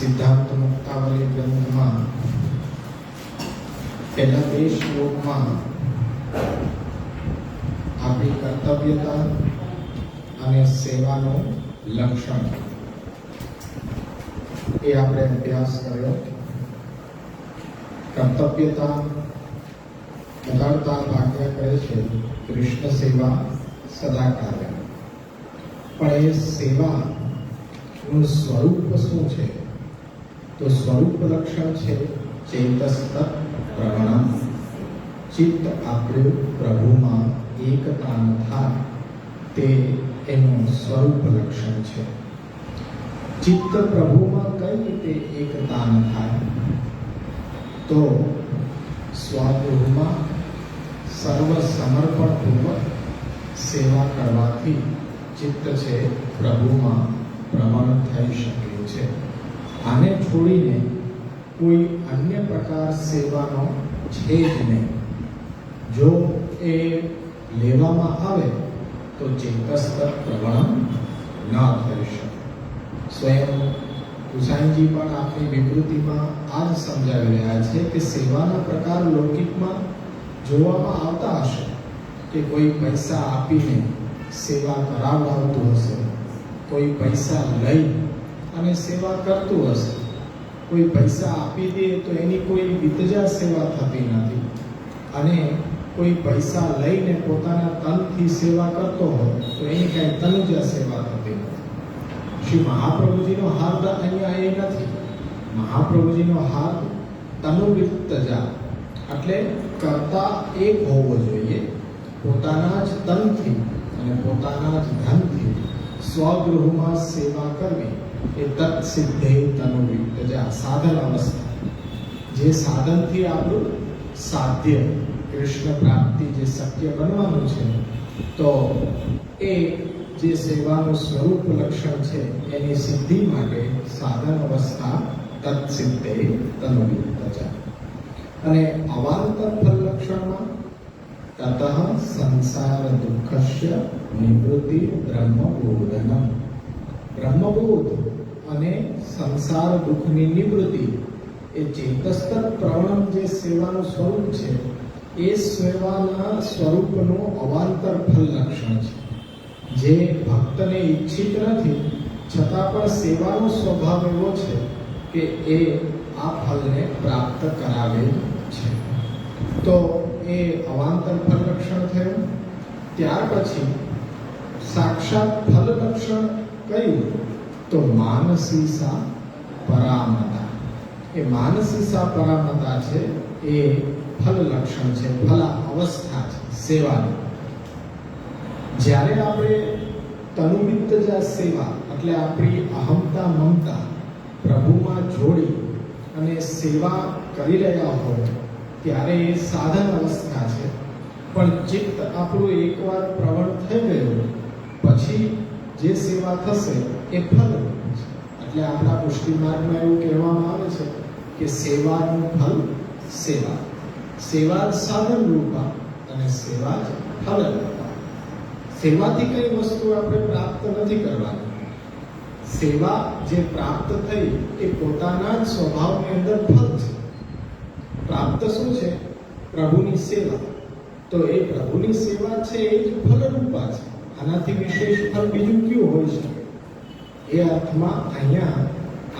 સિદ્ધાંત મુક્તાવલી ગ્રંથમાં પહેલા 2 શ્લોકમાં આપણી કર્તવ્યતા અને સેવાનું લક્ષણ એ આપણે અભ્યાસ કર્યો. કર્તવ્યતા બગાડતા ભાગ્ય કરે છે, કૃષ્ણ સેવા સદા કાર્ય. પણ એ સેવાનું સ્વરૂપ શું છે? તો સ્વરૂપ લક્ષણ છે ચેતસ્ત પ્રવણમ. ચિત્ત આપણું પ્રભુમાં એકતાન થાય તે એનું સ્વરૂપ લક્ષણ છે. ચિત્ત પ્રભુમાં કઈ રીતે એકતાન થાય? તો સ્વગૃહમાં સર્વ સમર્પણપૂર્વક સેવા કરવાથી ચિત્ત છે પ્રભુમાં પ્રવણ થઈ શકે છે. આને છોડીને કોઈ અન્ય પ્રકાર સેવાનો છે જ નહીં. જો એ લેવામાં આવે તો ચેતસ્ત પ્રવણ ન થઈ શકે. સ્વયં ગુસાઈજી પણ આપણી વિકૃતિમાં આ જ સમજાવી રહ્યા છે કે સેવાના પ્રકાર લૌકિકમાં જોવામાં આવતા હશે કે કોઈ પૈસા આપીને સેવા કરાવડાવતું હશે, કોઈ પૈસા લઈ અને સેવા કરતું હશે, કોઈ પૈસા આપી દે તો એની કોઈ વિતજા સેવા થતી નથી, અને કોઈ પૈસા લઈને પોતાના તનથી સેવા કરતો હોય તો એની કાંઈ તનુજા સેવા થતી નથી. શ્રી મહાપ્રભુજીનો હાર્દ અહીંયા એ નથી. મહાપ્રભુજીનો હાર્દ તનુવિતજા એટલે કરતા એક હોવો જોઈએ. પોતાના જ તનથી અને પોતાના જ ધનથી સ્વગૃહમાં સેવા કરવી એ તત્સિદ્ધે તનુવિતજા સાધન અવસ્થા. જે સાધનથી આપણું સાધ્ય કૃષ્ણ પ્રાપ્તિ જે શક્ય બનવાનું છે, તો એ જે સેવાનું સ્વરૂપ લક્ષણ છે એની સિદ્ધિ માટે સાધન અવસ્થા તત્સિદ્ધે તનુવિતજા. અને અવાંતર ફલ લક્ષણમાં તતઃ સંસાર દુઃખસ્ય નિવૃત્તિ બ્રહ્મબોધનમ. બ્રહ્મબોધ અને સંસાર દુઃખની નિવૃત્તિ એ ચેતસ્ત પ્રવણમ જે સેવાનું સ્વરૂપ છે એ સેવાના સ્વરૂપનું અવાંતર ફલ લક્ષણ છે. જે ભક્તને ઈચ્છિત નથી છતાં પણ સેવાનો સ્વભાવ એવો છે કે એ આ ફલને પ્રાપ્ત કરાવે છે. તો એ અવાંતર ફલ લક્ષણ થયું. ત્યાર પછી સાક્ષાત ફલ લક્ષણ કયું? તો માનસીસા પરામતા. એ માનસીસા પરામતા છે એ ફલ લક્ષણ છે, ફલ અવસ્થા છે સેવાની. જ્યારે આપણે તનુવિતજા સેવા એટલે આપણી અહમતા મમતા પ્રભુમાં જોડી અને સેવા કરી રહ્યા હોય ત્યારે એ સાધન અવસ્થા છે. પણ ચિત્ત આપણું એકવાર પ્રવણ થઈ ગયું પછી જે સેવા થશે એ ફલ છે. એટલે આપણા પુષ્ટિ માર્ગમાં એવું કહેવામાં આવે છે કે સેવાનું ફલ સેવા. સેવા જ સાધન રૂપા અને સેવા જ ફલ રૂપા. સેવાથી કઈ વસ્તુ આપણે પ્રાપ્ત નથી કરવાની. સેવા જે પ્રાપ્ત થઈ એ પોતાના જ સ્વભાવની અંદર ફળ છે. પ્રાપ્ત શું છે? પ્રભુની સેવા. તો એ પ્રભુની સેવા છે એ જ ફલરૂપા છે. આનાથી વિશેષ ફળ બીજું કયું હોઈ શકે? એ અર્થમાં અહીંયા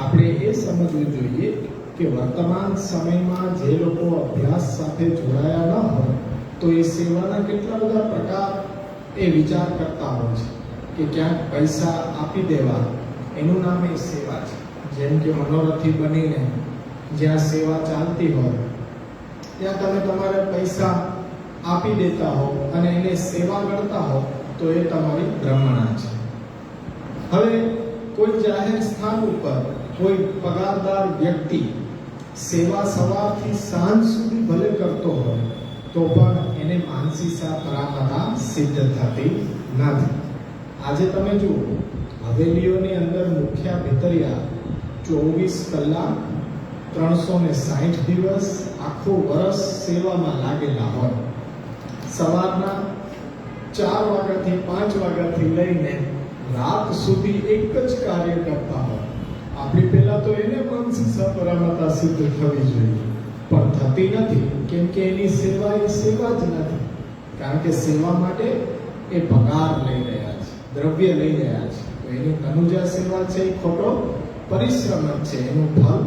આપણે એ સમજવું જોઈએ કે વર્તમાન સમયમાં જે લોકો અભ્યાસ સાથે જોડાયા ન હોય તો એ સેવાના કેટલા બધા પ્રકાર એ વિચાર કરતા હોય છે કે ક્યાંક પૈસા આપી દેવા, એનું નામ એ સેવા છે. જેમ કે મનોરથી બનીને જ્યાં સેવા ચાલતી હોય ત્યાં તમે તમારે પૈસા આપી દેતા હો અને એને સેવા ગણતા હો તો એ તમારી ભ્રમણા છે. હવે કોઈ જાહેર સ્થાન ઉપર કોઈ પગારદાર વ્યક્તિ સેવા સવારથી સાંજ સુધી ભલે કરતો હોય તો પણ એને માનસીસા પરામતા સિદ્ધ થતી નથી. આજે તમે જુઓ, હવેલીઓની અંદર મુખ્ય ભીતરિયા 24 કલાક 360 દિવસ આખું વર્ષ સેવામાં લાગેલા હોય. સવારના 4 વાગ્યાથી 5 વાગ્યાથી લઈને રાત સુધી એક જ કાર્ય કરતા હોય. આપણી પહેલા તો એને માનસીસા પરામતા સિદ્ધ થવી જોઈએ, પણ થતી નથી. કેમ કે એની સેવા એ સેવા જ નથી. કારણ કે સેવા માટે એ પગાર લઈ રહ્યા છે, દ્રવ્ય લઈ રહ્યા છે. તો એની તનુજા સેવા છે એ ખોટો પરિશ્રમ જ છે. એનું ફળ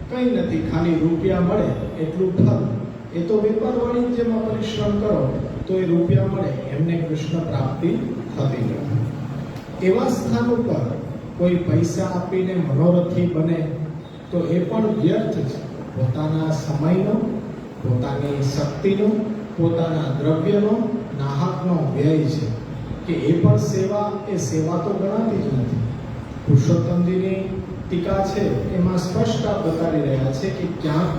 કંઈ નથી, ખાલી રૂપિયા મળે એટલું ફળ. એ તો વેપાર વાણિજ્યમાં પરિશ્રમ કરો તો એ રૂપિયા મળે, એમને કૃષ્ણ પ્રાપ્તિ થતી નથી. એવા સ્થાન ઉપર કોઈ પૈસા આપીને મનોરથી બને તો એ પણ વ્યર્થ છે. પોતાના સમયનો, પોતાની શક્તિનો, પોતાના દ્રવ્યનો નાહકનો વ્યય છે કે એ પણ સેવા, એ સેવા તો ગણાતી જ નથી. પુરુષોત્તમજીની ટીકા છે એમાં સ્પષ્ટ બતાવી રહ્યા છે કે ક્યાંક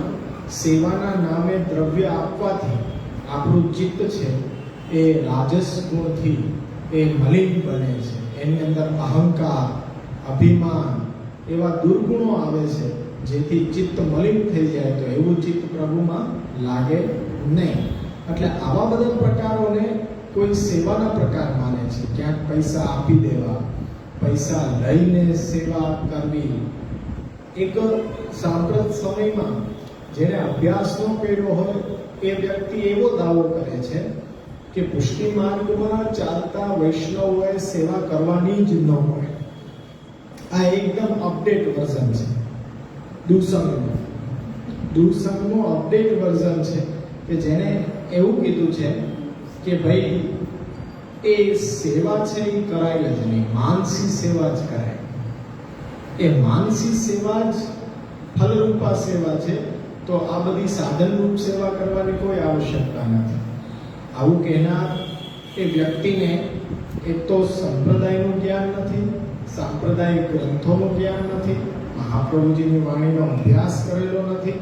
સેવાના નામે દ્રવ્ય આપવાથી આપણું ચિત્ત છે એ રાજસ ગુણથી એ મલિન બને છે. એની અંદર અહંકાર, અભિમાન એવા દુર્ગુણો આવે છે જેથી ચિત્ત મલિન થઈ જાય. તો એવું ચિત્ત પ્રભુમાં લાગે નહીં. એટલે આવા બધા પ્રકારોને કોઈ સેવાના પ્રકાર માને છે. ક્યાંક પૈસા આપી દેવા, પૈસા લઈને સેવા કરવી. એક સાંપ્રત સમયમાં જેને અભ્યાસ ન કર્યો હોય એ વ્યક્તિ એવો દાવો કરે છે કે પુષ્ટિ માર્ગમાં ચાલતા વૈષ્ણવોએ સેવા કરવાની જ ન હોય. આ એકદમ અપડેટ વર્ઝન છે. દુસંગનું અપડેટ વર્ઝન છે કે જેને એવું કીધું છે કે ભાઈ એ સેવા છે એ કરાય જ નહીં, માનસી સેવા જ કરાય. એ માનસી સેવા જ ફલરૂપા સેવા છે. તો આ બધી સાધનરૂપ સેવા કરવાની કોઈ આવશ્યકતા નથી. આવું કહેનાર એ વ્યક્તિને એક તો સંપ્રદાયનું જ્ઞાન નથી, સાંપ્રદાયિક ગ્રંથોનું જ્ઞાન નથી, મહાપ્રભુજીની વાણીનો અભ્યાસ કરેલો નથી.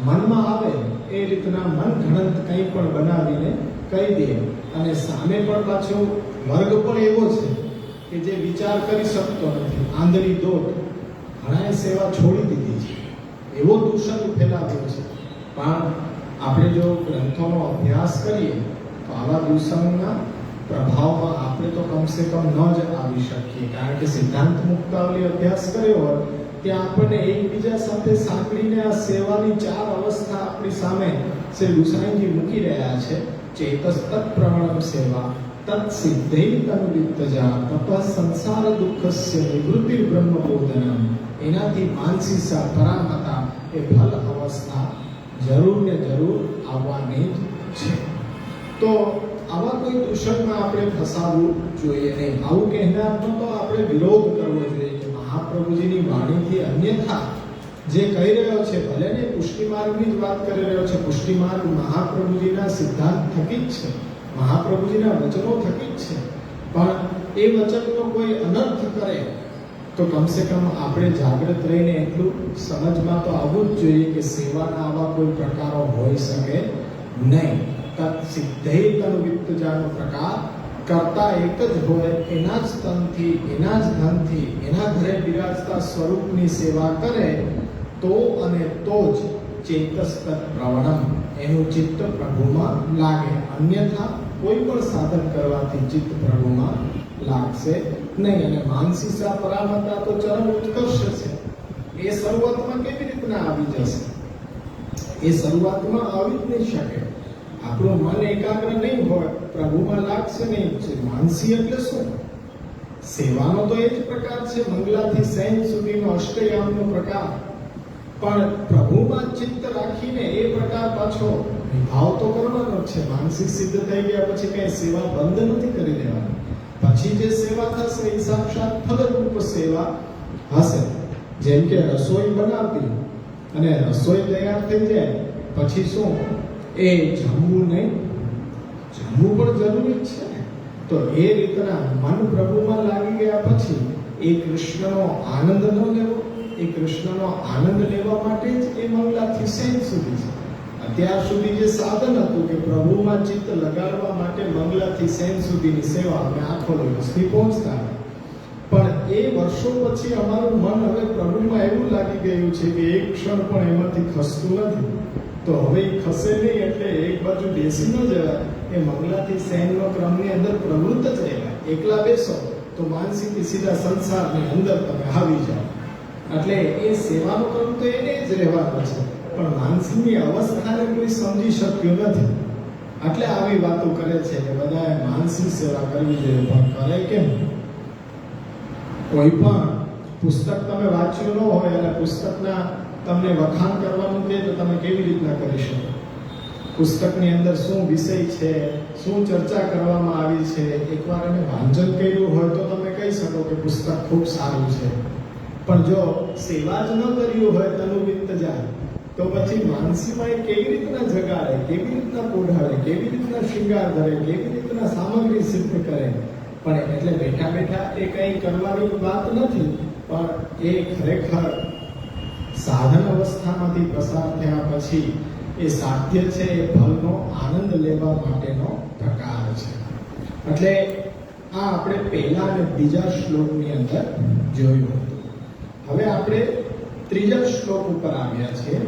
મનમાં આવે એ રીતના મન ઘડંત કંઈ પણ બનાવીને કહી દે. અને સામે પણ પાછો વર્ગ પણ એવો છે કે જે વિચાર કરી શકતો નથી, આંધળી દોટ. ઘણાએ સેવા છોડી દીધી છે, એવો દૂષણ ફેલાવ્યો છે. પણ આપણે જો ગ્રંથોનો અભ્યાસ કરીએ તો આવા દૂષણના પ્રભાવમાં આપણે તો કમસે કમ ન જ આવી શકીએ. કારણ કે સિદ્ધાંત મુક્તાવલી અભ્યાસ કર્યો હોય ત્યાં આપણને એકબીજા સાથે સાંકળીને આ સેવાની 4 અવસ્થા આપણી સામે શ્રી ગુસાઈજી મૂકી રહ્યા છે. ચેતસ તત્પ્રવણમ સેવા, તત્ સિદ્ધૈ તન્વિત્તજા, તપ સંસાર દુઃખસ્ય નિવૃત્તિ બ્રહ્મબોધનમ. એનાથી માનસીસા પરામતા એ ફલ અવસ્થા જરૂર ને જરૂર આવવાની જ છે. તો આવા કોઈ દૂષણમાં આપણે ફસાવવું જોઈએ નહીં. આવું કહેનારનો તો આપણે વિરોધ કરવો જોઈએ કે મહાપ્રભુજીની વાણીથી અન્યથા જે કહી રહ્યો છે, ભલે ને પુષ્ટિ માર્ગની જ વાત કરી રહ્યો છે. પુષ્ટિ માર્ગ મહાપ્રભુજીના સિદ્ધાંત થકી જ છે, મહાપ્રભુજીના વચનો થકી જ છે. પણ એ વચનનો કોઈ અનર્થ કરે તો કમસે કમ આપણે જાગૃત રહીને એટલું સમજમાં તો આવવું જ જોઈએ કે સેવાના આવા કોઈ પ્રકારો હોઈ શકે નહીં. તત્ સિદ્ધૈ તન્વિત્તજાનો પ્રકાર કરતા એક જ હોય, એના જ તનથી, એના જ ધનથી, એના ઘરે બિરાજતા સ્વરૂપની સેવા કરે તો અને તો જ ચેતસ તત્પ્રવણમ, એનું ચિત્ત પ્રભુમાં લાગે. અન્યથા કોઈ પણ સાધન કરવાથી ચિત્ત પ્રભુમાં લાગશે નહીં. અને માનસીસા પરામતા તો ચરમ ઉત્કર્ષ છે. એ શરૂઆતમાં કેવી રીતના આવી જશે? એ શરૂઆતમાં આવી જ નહીં શકે. આપણું મન એકાગ્ર નહીં હોય, પ્રભુમાં લાગશે નહીં. માનસી એટલે શું? સેવાનો તો એ જ પ્રકાર છે, મંગલાથી સૈન સુધીનો અષ્ટયામનો પ્રકાર. પણ પ્રભુમાં ચિત્ત રાખીને એ પ્રકાર પાછો નિભાવ તો કરવાનો જ છે. માનસિક સિદ્ધ થઈ ગયા પછી કઈ સેવા બંધ નથી કરી દેવાની. પછી જે સેવા થશે એ સાક્ષાત ફલરૂપ સેવા હશે. જેમ કે રસોઈ બનાવતી અને રસોઈ તૈયાર થઈ જાય પછી શું એ જમવું નહીં? જમવું પણ જરૂરી જ છે ને. તો એ રીતના મન પ્રભુમાં લાગી ગયા પછી એ કૃષ્ણનો આનંદ ન લેવો, એ કૃષ્ણનો આનંદ લેવા માટે જ એ મંગલાથી સૈન સુધી છે. અત્યાર સુધી જે સાધન હતું કે પ્રભુમાં ચિત્ત લગાડવા માટે મંગલાથી સૈન સુધીની સેવા અમે આખો દિવસથી પહોંચતા, પણ એ વર્ષો પછી અમારું મન હવે પ્રભુમાં એવું લાગી ગયું છે કે એક ક્ષણ પણ એમાંથી ખસતું નથી. તો હવે એ ખસે નહીં એટલે એક બાજુ બેસી ન જવાય. એ મંગલાથી સૈનનો ક્રમની અંદર પ્રવૃત્ત જ રહેવાય. એકલા બેસો તો માનસિકથી સીધા સંસારની અંદર તમે આવી જાઓ. એટલે એ સેવાનો ક્રમ તો એને જ રહેવાનો છે, પણ માનસીની અવસ્થાને કોઈ સમજી શક્યું નથી. એટલે આવી વાતો કરે છે કે બધાએ માનસી સેવા કરવી જોઈએ, પણ કરે કેમ? કોઈ પણ પુસ્તક તમે વાંચ્યું ન હોય અને પુસ્તકના તમને વખાણ કરવાનું કહે તો તમે કેવી રીતના કરી શકો? પુસ્તકની અંદર શું વિષય છે, શું ચર્ચા કરવામાં આવી છે, એકવાર એને વાંચન કર્યું હોય તો તમે કહી શકો કે પુસ્તક ખૂબ સારું છે. પણ જો સેવા જ ન કર્યું હોય તનુવિત્ત જાય તો પછી માનસીમાં એ કેવી રીતના જગાડે, કેવી રીતના પોઢાડે, કેવી રીતના શૃંગાર ધરે, કેવી રીતના સામગ્રી સિદ્ધ કરે? પણ એટલે બેઠા બેઠા એ કંઈ કરવાની વાત નથી, પણ એ ખરેખર સાધન અવસ્થામાંથી પસાર થયા પછી એ સાધ્ય છે, એ ફળનો આનંદ લેવા માટેનો પ્રકાર છે. એટલે આ આપણે પહેલા અને બીજા શ્લોકની અંદર જોયું હતું. હવે આપણે ત્રીજા શ્લોક ઉપર આવ્યા છીએ.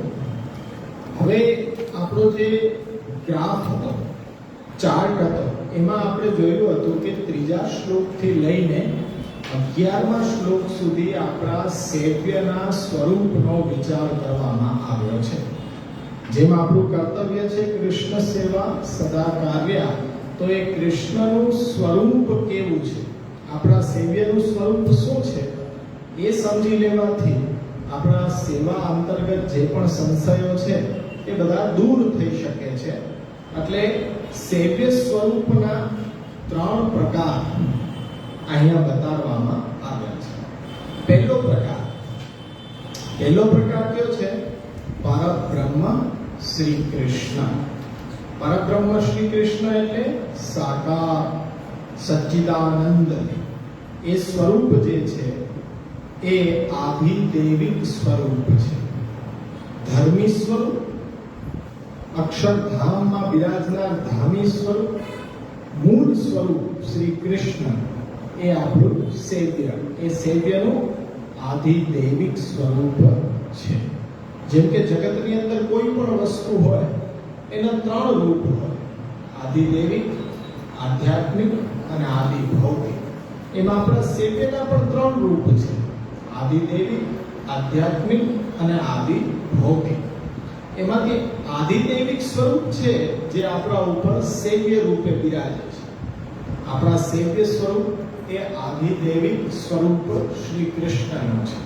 હવે આપણો જે ગ્રાફ હતો, ચાર્ટ હતો, એમાં આપણે જોયું હતું કે ત્રીજા શ્લોકથી લઈને 11મા શ્લોક સુધી આપણા સેવ્યના સ્વરૂપનો વિચાર કરવામાં આવ્યો છે. જેમાં આપણું કર્તવ્ય છે કૃષ્ણ સેવા સદા કાર્ય. તો એ કૃષ્ણનું સ્વરૂપ કેવું છે, આપણા સેવ્યનું સ્વરૂપ શું છે, એ સમજી લેવાથી આપણા સેવા અંતર્ગત જે પણ સંશયો છે એ બધા દૂર થઈ શકે છે. એટલે સેવ્ય સ્વરૂપના 3 પ્રકાર અહીંયા બતાવવામાં આવ્યા છે. પહેલો પ્રકાર કયો છે? પરબ્રહ્મ શ્રી કૃષ્ણ. પરબ્રહ્મ શ્રી કૃષ્ણ એટલે સાકાર સચ્ચિદાનંદ. એ સ્વરૂપ જે છે એ આધિદૈવિક સ્વરૂપ છે, ધર્મી સ્વરૂપ, અક્ષરધામમાં બિરાજનાર ધામી સ્વરૂપ, મૂળ સ્વરૂપ શ્રી કૃષ્ણ એ આપણું સેવ્ય. એ સેવ્યનું આધિદૈવિક સ્વરૂપ છે. જેમ કે જગતની અંદર કોઈ પણ વસ્તુ હોય એના 3 રૂપ હોય: આધિદૈવિક, આધ્યાત્મિક અને આદિભૌતિક. એમાં આપણા સેવ્યના પણ 3 રૂપ છે: આધિદૈવિક, આધ્યાત્મિક અને આદિભૌતિક. એમાંથી આધિદૈવિક સ્વરૂપ છે જે આપણા ઉપર સેવ્ય રૂપે બિરાજે છે. આપણા સેવ્ય સ્વરૂપ એ આધિદૈવિક સ્વરૂપ શ્રી કૃષ્ણનું છે.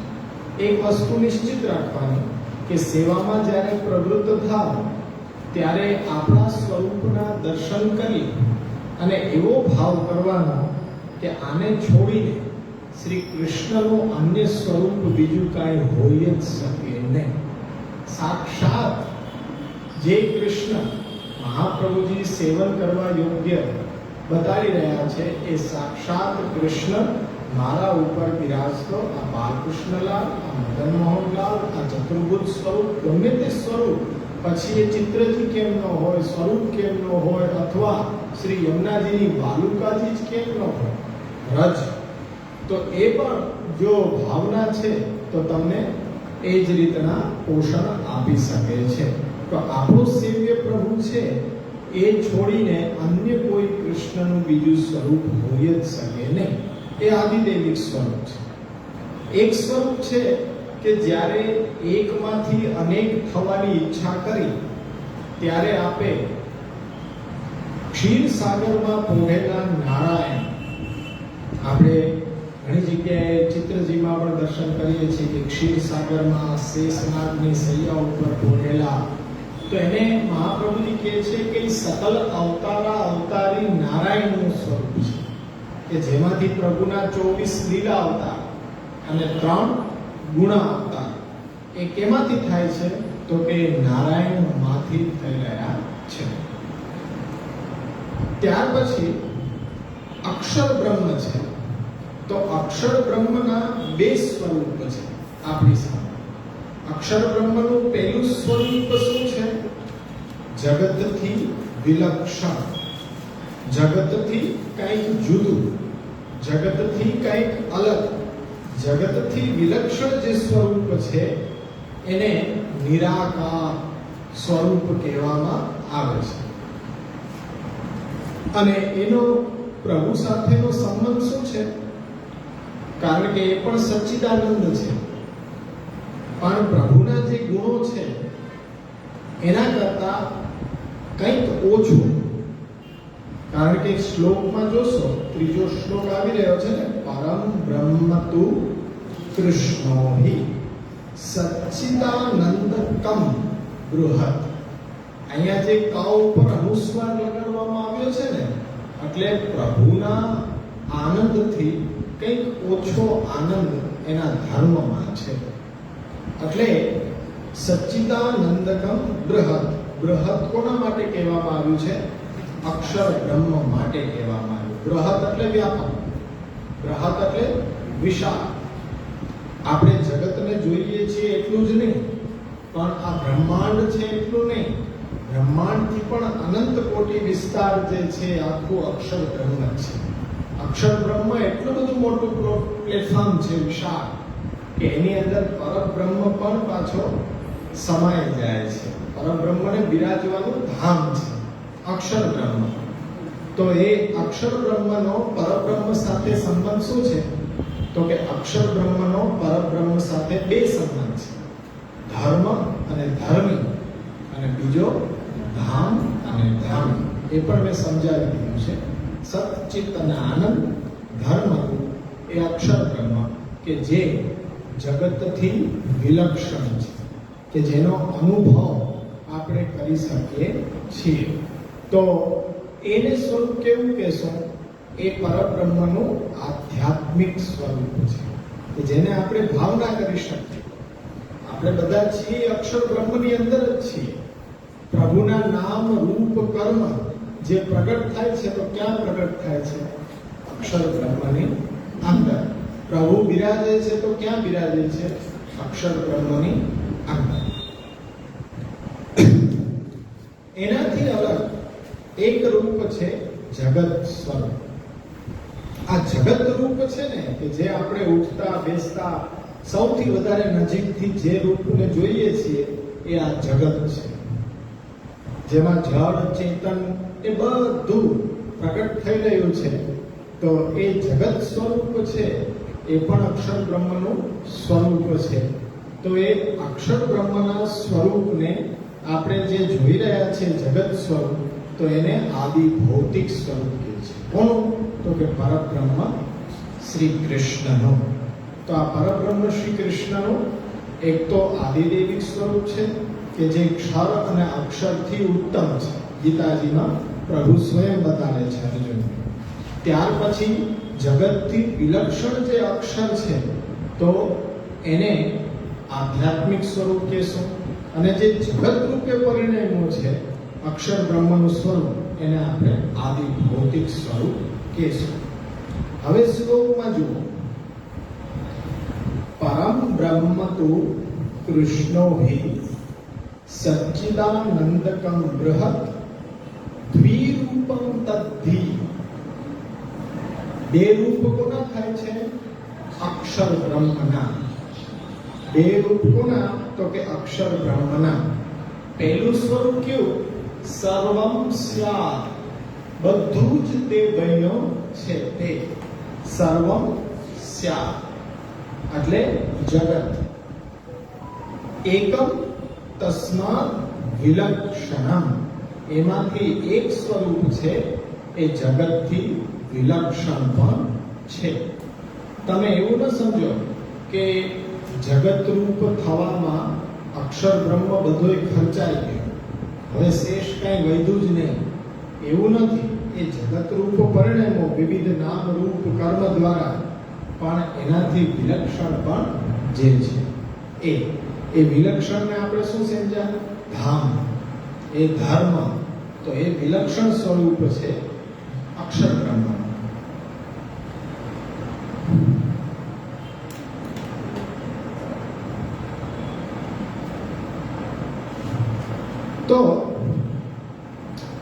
એક વસ્તુ નિશ્ચિત રાખવાની કે સેવામાં જ્યારે પ્રવૃત્ત થાવ ત્યારે આપણા સ્વરૂપના દર્શન કરી અને એવો ભાવ કરવાનો કે આને છોડીને શ્રી કૃષ્ણનું અન્ય સ્વરૂપ બીજું કાંઈ હોય જ શકે નહીં. સાક્ષાત જે કૃષ્ણ મહાપ્રભુજી સેવન કરવા યોગ્ય બતાવી રહ્યા છે એ સાક્ષાત કૃષ્ણ મારા ઉપર બિરાજતો આ બાલકૃષ્ણલાલ, આ મદન મોહનલાલ, આ ચતુર્ભુજ સ્વરૂપ, ગમે તે સ્વરૂપ, પછી એ ચિત્રજી કેમ ન હોય, સ્વરૂપ કેમ ન હોય, અથવા શ્રી યમુનાજીની વાલુકાજી જ કેમ ન હોય, રજ, તો એ પણ જો ભાવના છે તો તમને એ જ રીતના પોષણ આપી શકે છે. તો આપણો સેવ્ય પ્રભુ છે એ છોડીને અન્ય કોઈ કૃષ્ણનું બીજું સ્વરૂપ હોઈ જ શકે નહીં. એ આદિદૈવિક સ્વરૂપ છે. એક સ્વરૂપ છે કે જ્યારે એકમાંથી અનેક થવાની ઈચ્છા કરી ત્યારે આપે ક્ષીરસાગરમાં પોઢેલા નારાયણ, આપણે ઘણી જગ્યાએ ચિત્રજીમાં પણ દર્શન કરીએ છીએ કે ક્ષીરસાગરમાં શેષનાગની સૈયા ઉપર પોઢેલા, તો એને મહાપ્રભુજી કહે છે કે સકલ અવતારા અવતારી નારાયણનું સ્વરૂપ છે કે જેમાંથી પ્રભુના 24 લીલા અવતાર અને 3 ગુણ અવતાર એ કેમાંથી થાય છે તો કે નારાયણમાંથી થઈ રહ્યા છે. ત્યાર પછી અક્ષર બ્રહ્મ છે. તો અક્ષર બ્રહ્મના 2 સ્વરૂપ છે આપણી સામે. અક્ષર બ્રહ્મનું પહેલું સ્વરૂપ શું છે? જગતથી વિલક્ષણ, જગતથી કંઈક જુદું, જગતથી કંઈક અલગ, જગતથી વિલક્ષણ જે સ્વરૂપ છે એને નિરાકાર સ્વરૂપ કહેવામાં આવે છે. અને એનો પ્રભુ સાથેનો સંબંધ શું છે? કારણ કે એ પણ સચ્ચિદાનંદ છે, પણ પ્રભુના જે ગુણો છે એના કરતા કંઈક ઓછું. કારણ કે શ્લોકમાં જોશો, ત્રીજો શ્લોક આવી રહ્યો છે ને, પરમ બ્રહ્મ તુ કૃષ્ણો હિ સચ્ચિદાનંદકમ બૃહત. અહીંયા જે ક ઉપર અનુસ્વાર લગાડવામાં આવ્યો છે ને, એટલે પ્રભુના આનંદથી કંઈક ઓછો આનંદ એના ધર્મમાં છે. એટલે સચ્ચિદાનંદકમ બૃહત. બૃહત કોના માટે કહેવામાં આવ્યું છે? અક્ષર બ્રહ્મ માટે કહેવામાં આવ્યું. બૃહત એટલે વ્યાપક, બૃહત એટલે વિશાળ. આપણે જગતને જોઈએ છીએ એટલું જ નહીં, પણ આ બ્રહ્માંડ છે એટલું નહીં, બ્રહ્માંડથી પણ અનંત કોટી વિસ્તાર જે છે આખું અક્ષર બ્રહ્મ છે. અક્ષર બ્રહ્મ એટલું બધું મોટું પ્લેટફોર્મ છે, વિશાળ, કે એની અંદર પરબ્રહ્મ પણ પાછો સમાઈ જાય છે. પરબ્રહ્મને બિરાજવાનું ધામ છે અક્ષર બ્રહ્મ. તો એ અક્ષર બ્રહ્મનો પરબ્રહ્મ સાથે સંબંધ શું છે? તો કે અક્ષર બ્રહ્મનો પરબ્રહ્મ સાથે 2 સંબંધ છે, ધર્મ અને ધર્મી, અને બીજો ધામ અને ધામી. એ પણ મેં સમજાવી દીધું છે. સચ્ચિત અને આનંદ ધર્મ એ અક્ષર બ્રહ્મ કે જે જગતથી વિલક્ષણ છે, કે જેનો અનુભવ આપણે કરી શકીએ છીએ. તો એને સ્વરૂપ કેવું કહેશો? એ પરબ્રહ્મનું આધ્યાત્મિક સ્વરૂપ છે કે જેને આપણે ભાવના કરી શકીએ. આપણે બધા છીએ અક્ષર બ્રહ્મની અંદર જ છીએ. પ્રભુના નામ રૂપ કર્મ જે પ્રગટ થાય છે તો ક્યાં પ્રગટ થાય છે? અક્ષર બ્રહ્મની અંદર. પ્રભુ બિરાજે છે તો ક્યાં બિરાજે છે? અક્ષર બ્રહ્મની અંદર. એનાથી અલગ એક રૂપ છે જગત સ્વરૂપ. આ જગત રૂપ છે ને, કે જે આપણે ઉઠતા બેસતા સૌથી વધારે નજીકથી જે રૂપને જોઈએ છીએ એ આ જગત છે, જેમાં જળ ચેતન એ બધું પ્રગટ થઈ રહ્યું છે. તો એ જગત સ્વરૂપ છે એ પણ અક્ષર બ્રહ્મનું સ્વરૂપ છે. તો એ અક્ષર બ્રહ્મના સ્વરૂપને આપણે જે જોઈ રહ્યા છીએ જગત સ્વરૂપ, તો એને આદિ ભૌતિક સ્વરૂપ કહે છે. કોનું? તો કે પરબ્રહ્મ શ્રી કૃષ્ણનું. તો આ પરબ્રહ્મ શ્રી કૃષ્ણનું એક તો આદિદૈવિક સ્વરૂપ છે કે જે ક્ષર અને અક્ષરથી ઉત્તમ છે. ગીતાજીમાં પ્રભુ સ્વયં બતાવે છે અર્જુનને. ત્યાર પછી જગતથી વિલક્ષણ જે અક્ષર છે તો એને આધ્યાત્મિક સ્વરૂપ કહેશું, અને જે જગત રૂપે પરિણમ્યું છે અક્ષર બ્રહ્મનું સ્વરૂપ, એને આપણે આદિ ભૌતિક સ્વરૂપ કહેશું. હવે શ્લોકમાં જુઓ, પરમ બ્રહ્મ તુ કૃષ્ણો હિ સચ્ચિદાનંદકમ બૃહત દ્વિરૂપમ તદ્ધિ. 2 રૂપ કોના થાય છે? અક્ષર બ્રહ્મના. 2 રૂપ કોના? તો કે અક્ષર બ્રહ્મના. પહેલું સ્વરૂપ કયું? સર્વમ સ્યાત્, બધું જ તે બન્યો છે. તે સર્વમ સ્યાત્ એટલે જગત. એકમ તસ્માત્ વિલક્ષણમ, એમાંથી એક સ્વરૂપ છે એ જગતથી વિલક્ષણ પણ છે. તમે એવું ન સમજો કે જગત રૂપ થવામાં અક્ષર બ્રહ્મ બધોય ખર્ચાઈ ગયો, હવે શેષ કાંઈ વધ્યું જ નહીં, એવું નથી. એ જગત રૂપ પરિણમો વિવિધ નામ રૂપ કર્મ દ્વારા, પણ એનાથી વિલક્ષણ પણ જે છે એ વિલક્ષણને આપણે શું સમજ્યા? ધામ, એ ધર્મ. તો એ વિલક્ષણ સ્વરૂપ છે અક્ષર બ્રહ્મ. તો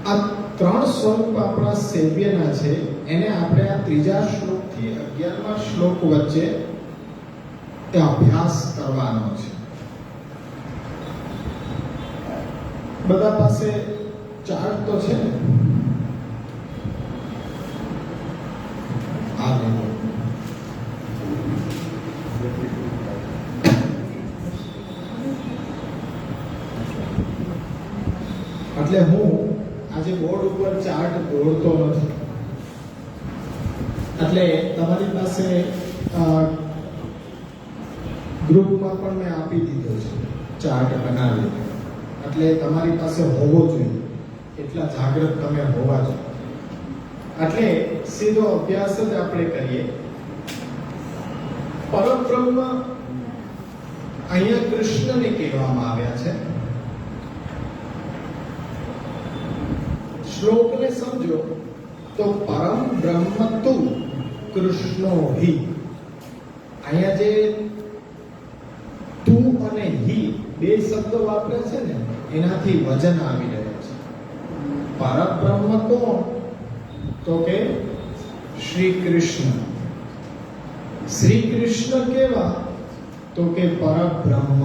આ ત્રણ સ્વરૂપ આપણા સેવ્યના છે, એને આપણે આ ત્રીજા શ્લોક થી 11મા શ્લોક વચ્ચે એ અભ્યાસ કરવાનો છે. બધા પાસે ચાર્ટ તો છે ને? આ લેવો. એટલે હું આજે બોર્ડ ઉપર ચાર્ટ દોરતો નથી, એટલે તમારી પાસે ગ્રુપમાં પણ મેં આપી દીધો છે ચાર્ટ બનાવીને, એટલે તમારી પાસે હોવો જોઈએ, એટલા જાગૃત તમે હોવા જોઈએ. એટલે સીધો અભ્યાસ જ આપણે કરીએ. પરબ્રહ્મ અહીંયા કૃષ્ણને કહેવામાં આવ્યા છે. શ્લોકને સમજો તો પરમ બ્રહ્મ તુ કૃષ્ણો હિ. અહીંયા જે તું અને હિ બે શબ્દો વાપરે છે ને, એનાથી વજન આવી રહ્યો છે. પરબ્રહ્મ કોણ? તો કે શ્રી કૃષ્ણ. શ્રી કૃષ્ણ કેવા? તો કે પરબ્રહ્મ.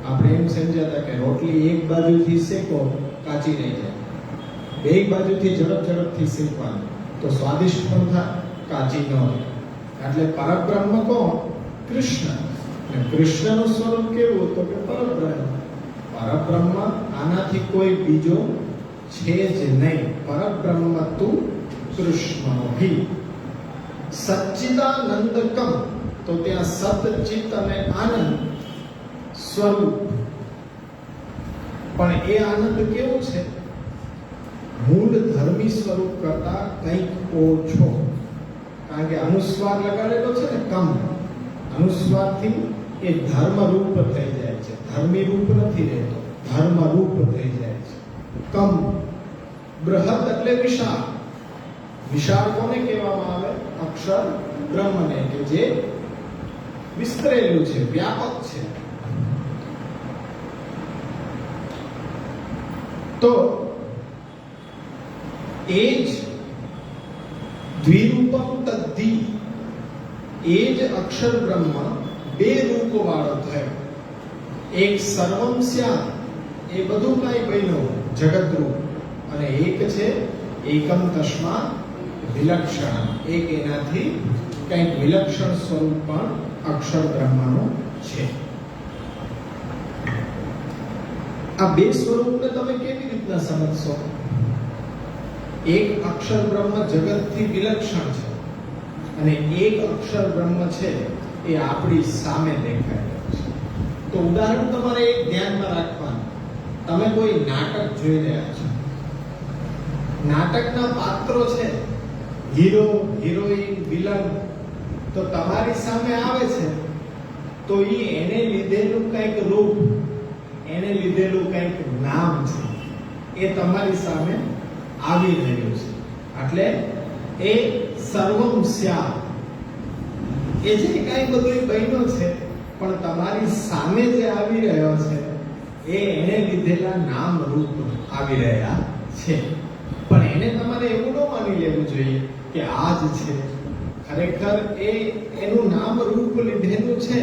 આપણે એમ સમજ્યા હતા કે રોટલી એક બાજુથી શેકો કાચી રહી જાય, બે બાજુથી ઝડપથી શેકવાની તો સ્વાદિષ્ટ પણ થાય, કાચી ન રહે. એટલે પરબ્રહ્મ કોણ? કૃષ્ણ. અને કૃષ્ણનું સ્વરૂપ કેવું? તો કે પરબ્રહ્મ. પરબ્રહ્મ આનાથી કોઈ બીજો છે જ નહીં. પરબ્રહ્મ તુ કૃષ્ણો હિ. સચ્ચિદાનંદકમ, તો ત્યાં સત, ચિત્ત અને આનંદ સ્વરૂપ. પણ એ આનંદ કેવો છે? મૂળ ધર્મી સ્વરૂપ કરતા કંઈક ઓછો. કારણ કે અનુસ્વાર લગાડેલો છે ને, કમ. અનુસ્વારથી એ ધર્મ રૂપ થઈ જાય છે, ધર્મી રૂપ નથી રહેતો, ધર્મ રૂપ થઈ જાય છે. કમ. બૃહદ એટલે વિશાળ. વિશાળ કોને કહેવામાં આવે? અક્ષર બ્રહ્મને, કે જે વિસ્તરેલું છે, વ્યાપક છે. તો એ જ દ્વિરૂપમ તદ્ધિ, એ જ અક્ષર બ્રહ્મ બે રૂપ વાળો થયો. એક સર્વમ સ્યાત્, એ બધું કાંઈ બન્યો જગત રૂપ, અને એક છે એકમ તસ્માત્ વિલક્ષણ, એક એનાથી કંઈક વિલક્ષણ સ્વરૂપ પણ અક્ષર બ્રહ્મનું છે. આ બે સ્વરૂપને તમે કેવી રીતના સમજશો? એક અક્ષર બ્રહ્મ જગતથી વિલક્ષણ છે, અને એક અક્ષર બ્રહ્મ છે એ આપણી સામે દેખાય છે. તો ઉદાહરણ તમારે એક ધ્યાનમાં રાખવાનું. તમે કોઈ નાટક જોઈ રહ્યા છો, નાટકના પાત્રો છે, હીરો, હિરોઈન, વિલન, તો તમારી સામે આવે છે, તો એને લીધેલું કંઈક રૂપ, એને લીધેલું કંઈક નામ છે, એ તમારી સામે આવી રહ્યું છે. એટલે એ સર્વમ સ્યાત્, એ જે કાંઈ બધું બન્યો છે, પણ તમારી સામે જે આવી રહ્યો છે એ એને લીધેલા નામ રૂપ આવી રહ્યા છે. પણ એને તમારે એવું ન માની લેવું જોઈએ કે આ જ છે. ખરેખર એ એનું નામ રૂપ લીધેલું છે,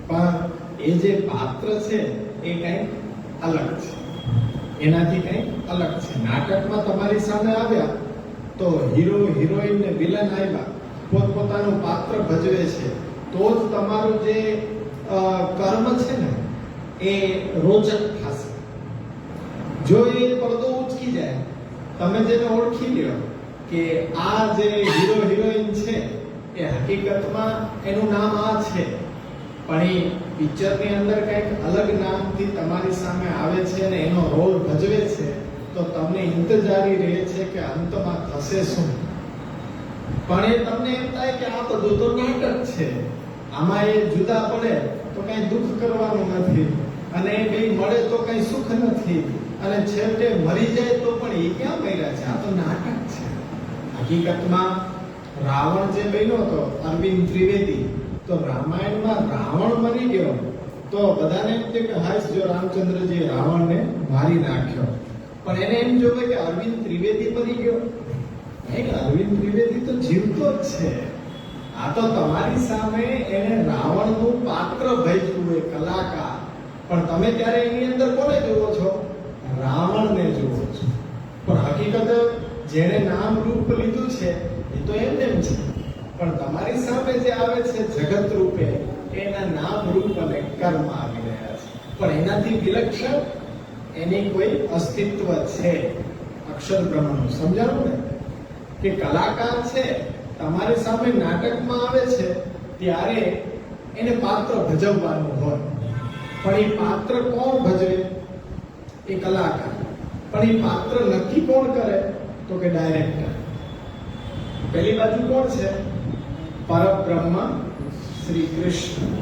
પણ એ જે પાત્ર છે એ કંઈક અલગ છે. એનાથી કંઈક અલગ છે. નાટકમાં તમારી સામે આવ્યા તો હીરો હિરોઈન ને વિલન આવ્યા, પોતપોતાનું પાત્ર ભજવે છે, તો જ તમારું જે કર્મ છે ને એ રોચક થશે. જો એ પડદો ઉચકી જાય, તમે જેને ઓળખી લ્યો કે આ જે હીરો હિરોઈન છે એ હકીકતમાં એનું નામ આ છે, પણ એ પિક્ચરની અંદર કંઈક અલગ નામથી તમારી સામે આવે છે અને એનો રોલ ભજવે છે, તો તમને ઇંતજારી રહે છે કે અંતમાં થશે શું. પણ એ તમને એમ થાય કે આ બધું તો નાટક છે, આમાં એ જુદા પડે તો કઈ દુઃખ કરવાનું નથી, અને એ બે મળે તો કઈ સુખ નથી, અને છેવટે મરી જાય તો પણ એ ક્યાં મર્યા છે, આ તો નાટક છે. હકીકતમાં રાવણ જે બન્યો હતો અરવિંદ ત્રિવેદી, તો રામાયણમાં રાવણ મરી ગયો તો બધાને એમ કે હાશ જો રામચંદ્રજી રાવણને મારી નાખ્યો, પણ એને એમ જોવે કે અરવિંદ ત્રિવેદી મરી ગયો. નહીં, અરવિંદ ત્રિવેદી તો જીવતો જ છે. આ તો તમારી સામે એને રાવણનું પાત્ર ભજવું એ કલાકાર, પણ તમે ત્યારે એની અંદર કોને જુઓ છો? રાવણને જુઓ છો. પણ હકીકતે જેણે નામ રૂપ લીધું છે એ તો એમને એમ છે, પણ તમારી સામે જે આવે છે જગત રૂપે એના નામ રૂપ અને કર્મ આવી રહ્યા છે. પણ એનાથી વિલક્ષણ એની કોઈ અસ્તિત્વ છે, અક્ષર બ્રહ્મનું. સમજાણું ને કે કલાકાર છે તમારી સામે નાટકમાં આવે છે ત્યારે એને પાત્ર ભજવવાનું હોય, પણ એ પાત્ર કોણ ભજવે? એ કલાકાર. પણ એ પાત્ર નક્કી કોણ કરે? તો કે ડાયરેક્ટર. પહેલી બાજુ કોણ છે? પરબ્રહ્મ શ્રી કૃષ્ણ.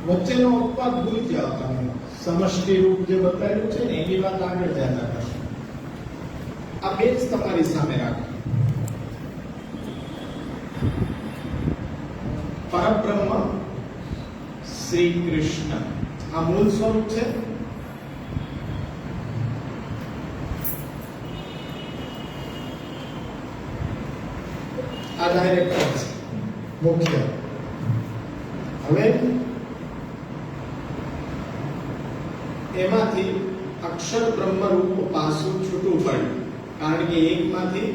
વચ્ચેનો અપવાદ ભૂલી જાઓ તમે. સમષ્ટિ રૂપ જે બતાવ્યું છે ને એની વાત આગળ જતા કરશો. આ બે જ તમારી સામે રાખો. પરબ્રહ્મ શ્રી કૃષ્ણ આ મૂળ સ્વરૂપ છે. આ ડાયરેક્ટર છે મુખ્ય. હવે એમાંથી અક્ષર બ્રહ્મ રૂપ પાસું છૂટું પડ્યું, કારણ કે એકમાંથી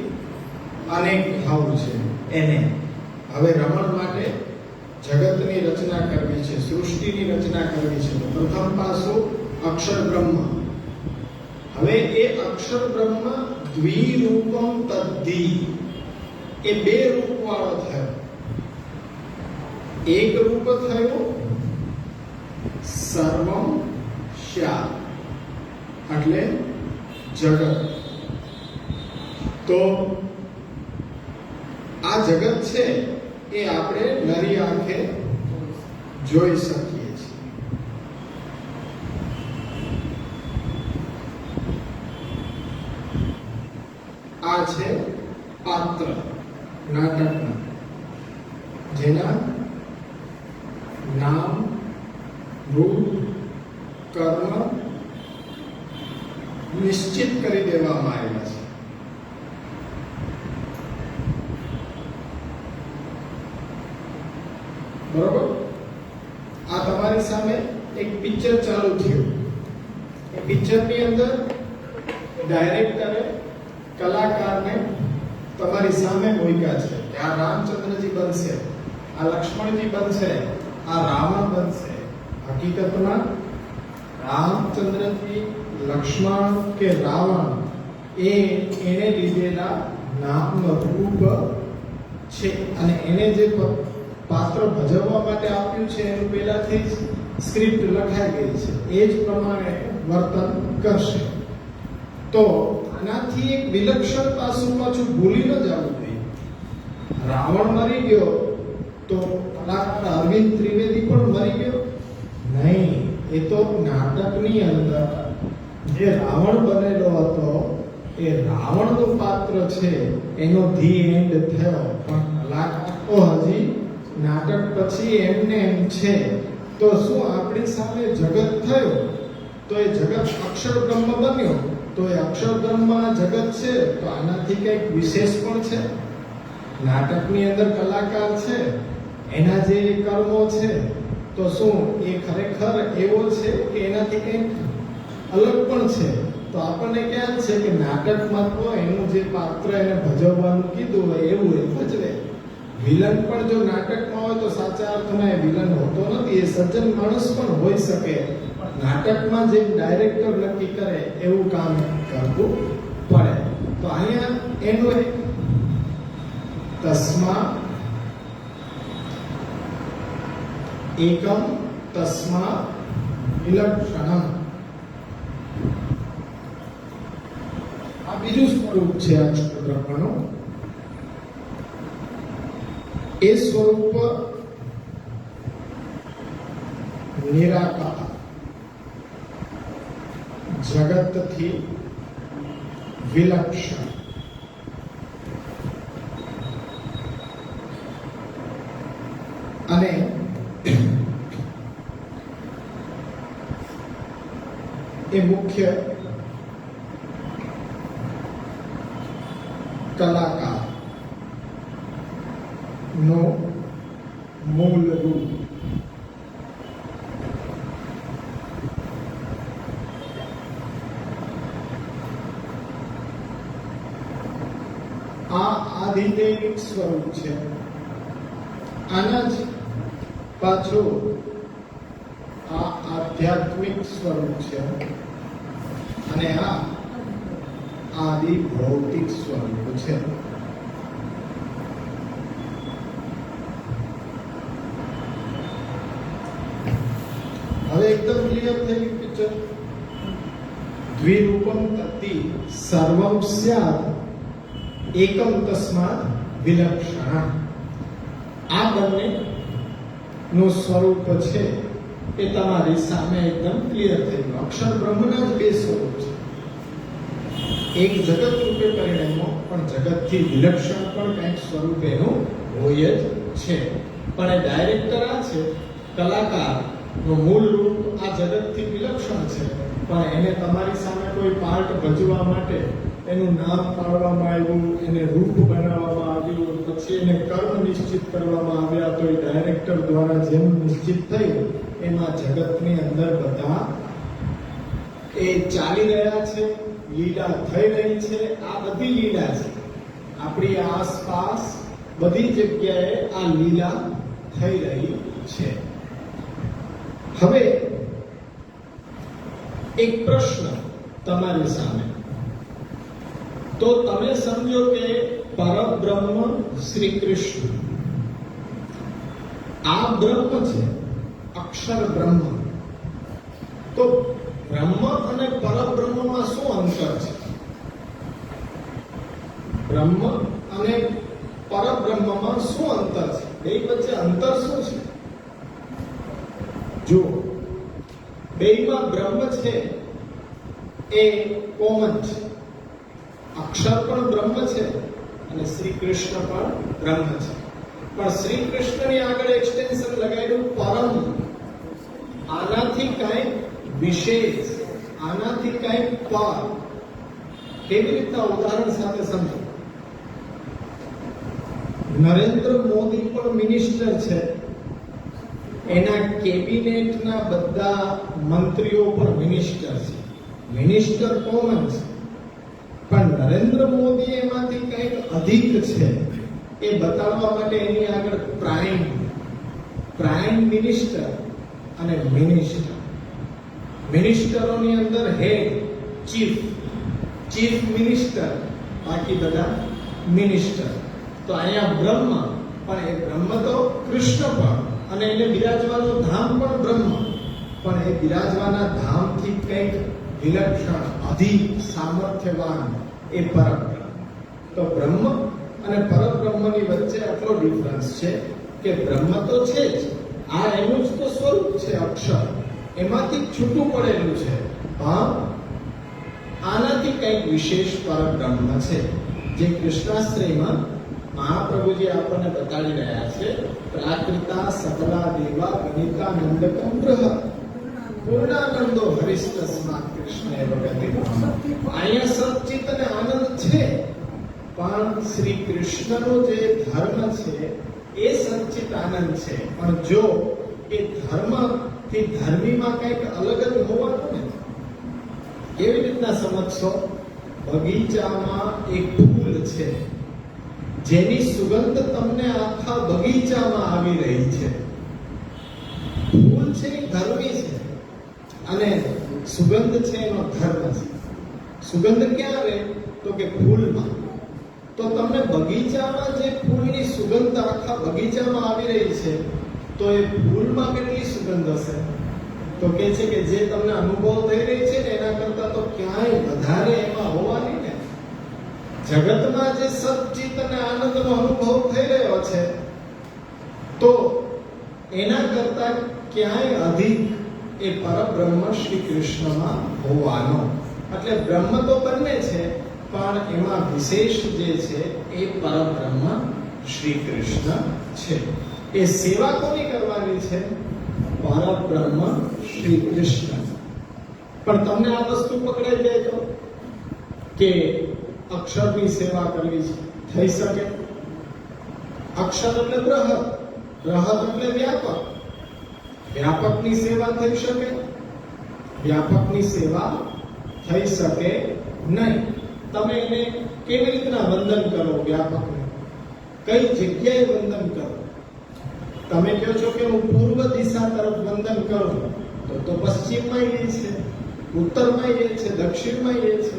અનેક ભાવ છે. એને હવે રમણ માટે જગતની રચના કરવી છે, સૃષ્ટિની રચના કરવી છે. પ્રથમ પાસું અક્ષર બ્રહ્મ. હવે એ અક્ષર બ્રહ્મ દ્વિરૂપમ તદ્ધિ, એ બે રૂપ વાળો થયો. એક રૂપ થયું સર્વમ શ્યા, એટલે જગત. તો આ જગત છે એ આપણે નરી આંખે જોઈ શકીએ છીએ. આ છે પાત્ર નાટકના, જેના નામ રૂપ કર્મ નિશ્ચિત કરી દેવામાં આવ્યા છે. બરોબર? આ તમારી સામે એક પિક્ચર ચાલુ થયું. એ પિક્ચરની અંદર ડાયરેક્ટરે કલાકારને તમારી સામે મૂક્યા છે કે આ રામચંદ્રજી બનશે, આ લક્ષ્મણજી બનશે, આ રાવણ બનશે. હકીકતમાં રામચંદ્રજી, લક્ષ્મણ કે રાવણ એ એને લીધેલા નામ રૂપ છે, અને એને જે પાત્ર ભજવવા માટે આપ્યું છે એનું પહેલાથી જ સ્ક્રિપ્ટ લખાઈ ગઈ છે, એ જ પ્રમાણે વર્તન કરશે. તો આનાથી એક વિલક્ષણ પાસું પાછું ભૂલી ન જવું જોઈએ. રાવણ મરી ગયો તો અરવિંદ ત્રિવેદી પણ મરી ગયો નહીં. એ તો નાટકની અંદર જે રાવણ બનેલો હતો એ રાવણનું પાત્ર છે, એનો ધી એન્ડ થયો, પણ કલાકારો હજી નાટક પછી એમને એમ છે. તો શું આપણી સામે જગત થયો તો એ જગત અક્ષર બ્રહ્મ બન્યો, તો એ અક્ષર બ્રહ્મ જગત છે, તો આનાથી કંઈક વિશેષ પણ છે. નાટકની અંદર કલાકાર છે, એના જે કર્મો છે, તો શું એ ખરેખર એવો છે કે એનાથી કંઈક અલગ પણ છે? તો આપણને ક્યાં છે કે નાટકમાં તો એનું જે પાત્ર એને ભજવવાનું કીધું હોય એવું એ ભજવે. વિલન પણ જો નાટકમાં હોય તો સાચા અર્થમાં એ વિલન હોતો નથી, એ સજ્જન માણસ પણ હોઈ શકે. નાટકમાં જે ડાયરેક્ટર નક્કી કરે એવું કામ કરવું પડે. તો અહીંયા એનું એક તસ્મા એકમ તસ્મા વિલક્ષણમ, આ બીજું સ્વરૂપ છે અક્ષર બ્રહ્મનું. એ સ્વરૂપ નિરાકાર, જગતથી વિલક્ષણ. અને એ મુખ્ય કલાકાર નો મૂળ રૂપ. આ આધિદૈવિક સ્વરૂપ છે. આના જ પાછું આ આધ્યાત્મિક સ્વરૂપ છે અને આ આદિ ભૌતિક સ્વરૂપ છે. હવે એકદમ ક્લિયર થઈ ગયું પિક્ચર. દ્વિરૂપમ તત્તિ સર્વમ સ્યાદ એકમ તસ્માદ વિલક્ષણ. આ બંને નું સ્વરૂપ છે એ તમારી સામે એકદમ ક્લિયર થઈ ગયું. અક્ષર બ્રહ્મના જ બે સ્વરૂપ છે. એક જગત રૂપે પરિણમ્યો, પણ જગતથી વિલક્ષણ પણ કંઈક સ્વરૂપ એનું હોય જ છે. પણ એ ડાયરેક્ટર આ છે, કલાકાર નું મૂળ રૂપ આ જગતથી વિલક્ષણ છે, પણ એને તમારી સામે કોઈ પાર્ટ ભજવા માટે એનું નામ પાડવામાં આવ્યું, એને રૂપ બનાવવામાં આવ્યું, પછી એને કર્મ નિશ્ચિત કરવામાં આવ્યા, તો એ ડાયરેક્ટર દ્વારા જેમ નિશ્ચિત થયું એમાં જગતની અંદર બધા એ ચાલી રહ્યા છે, લીલા થઈ રહી છે. આ બધી લીલા છે. આપણી આસપાસ બધી જગ્યાએ આ લીલા થઈ રહી છે. હવે એક પ્રશ્ન તમારી સામે. તો તમે સમજો કે પરબ્રહ્મ શ્રી કૃષ્ણ આ બ્રહ્મ છે, અક્ષર બ્રહ્મ. તો બ્રહ્મ અને પરબ્રહ્મમાં શું અંતર છે? બ્રહ્મ અને પરબ્રહ્મમાં શું અંતર છે? બે વચ્ચે અંતર શું છે? જો બેમાં બ્રહ્મ છે એ કોમન છે. અક્ષર પણ બ્રહ્મ છે અને શ્રી કૃષ્ણ પણ બ્રહ્મ છે. પણ શ્રી કૃષ્ણની આગળ એક્સટેન્શન લગાવ્યું પરમ. આનાથી કઈ વિશેષ, આનાથી કઈ પર. કેવી રીતના ઉદાહરણ સાથે સમજો. નરેન્દ્ર મોદી પણ મિનિસ્ટર છે, એના કેબિનેટના બધા મંત્રીઓ પણ મિનિસ્ટર છે. મિનિસ્ટર કોમન છે, પણ નરેન્દ્ર મોદી એમાંથી કંઈક અધિક છે એ બતાવવા માટે એની આગળ પ્રાઇમ મિનિસ્ટર અને મિનિસ્ટર. મિનિસ્ટરોની અંદર હેડ, ચીફ મિનિસ્ટર, બાકી બધા મિનિસ્ટર. તો અહીંયા બ્રહ્મ, પણ એ બ્રહ્મ તો કૃષ્ણ પણ, અને એને બિરાજવાનું ધામ પણ બ્રહ્મ, પણ એ બિરાજવાના ધામથી કંઈક વિલક્ષણ, અધિક, સામર્થ્યવાન એ પરબ્રહ્મ. તો બ્રહ્મ અને પરબ્રહ્મની વચ્ચે આટલો ડિફરન્સ છે કે બ્રહ્મ તો છે જ, આ એનું જ તો સ્વરૂપ છે અક્ષર, એમાંથી છૂટું પડેલું છે. હા, આનાથી કંઈક વિશેષ પરબ્રહ્મ છે જે કૃષ્ણાશ્રયમાં મહાપ્રભુજી આપણને બતાડી રહ્યા છે. પ્રાકૃતા સકલા દેવા ગણિતા નંદકમ બ્રહ પૂર્ણાનંદો હરિસ્તસ્માત કૃષ્ણ વગતિ. અહીંયા સચ્ચિત અને આનંદ છે, પણ શ્રી કૃષ્ણનો જે ધર્મ છે એ સચ્ચિદાનંદ છે. પણ જો એ ધર્મથી ધર્મીમાં કંઈક અલગ જ હોવાનું ને, કેવી રીતના સમજશો? બગીચામાં એક ફૂલ છે જેની સુગંધ તમને આખા બગીચામાં આવી રહી છે. ફૂલ છે એ ધર્મી છે અને સુગંધ છે એનો ધર્મ છે. સુગંધ ક્યાં રહે? તો કે ફૂલમાં. તો તમને બગીચામાં જે ફૂલની સુગંધ આખા બગીચામાં આવી રહી છે, તો એ ફૂલમાં કેટલી સુગંધ હશે? તો કે છે કે જે તમને અનુભવ થઈ રહી છે ને એના કરતા તો ક્યાંય વધારે એમાં હોવાની ને. જગતમાં જે સચ્ચિત અને આનંદનો અનુભવ થઈ રહ્યો છે, તો એના કરતા ક્યાંય અધિક એ પરબ્રહ્મ શ્રી કૃષ્ણમાં હોવાનો. એટલે બ્રહ્મ તો બંને છે, પણ એમાં વિશેષ જે છે એ પરબ્રહ્મ શ્રી કૃષ્ણ છે. એ સેવા કોની કરવાની છે? પરબ્રહ્મ શ્રી કૃષ્ણ. પણ તમને આ વસ્તુ પકડાઈ જાય તો કે અક્ષરની સેવા કરવી છે, થઈ શકે? અક્ષર એટલે બૃહદ, બૃહદ એટલે વ્યાપક. વ્યાપકની સેવા થઈ શકે? વ્યાપકની સેવા થઈ શકે નહીં. તમે એને કેવી રીતના વંદન કરો? વ્યાપકને કઈ જગ્યાએ વંદન કરો? તમે કહો છો કે હું પૂર્વ દિશા તરફ વંદન કરું, તો પશ્ચિમમાં એ છે, ઉત્તરમાં એ છે, દક્ષિણમાં એ છે.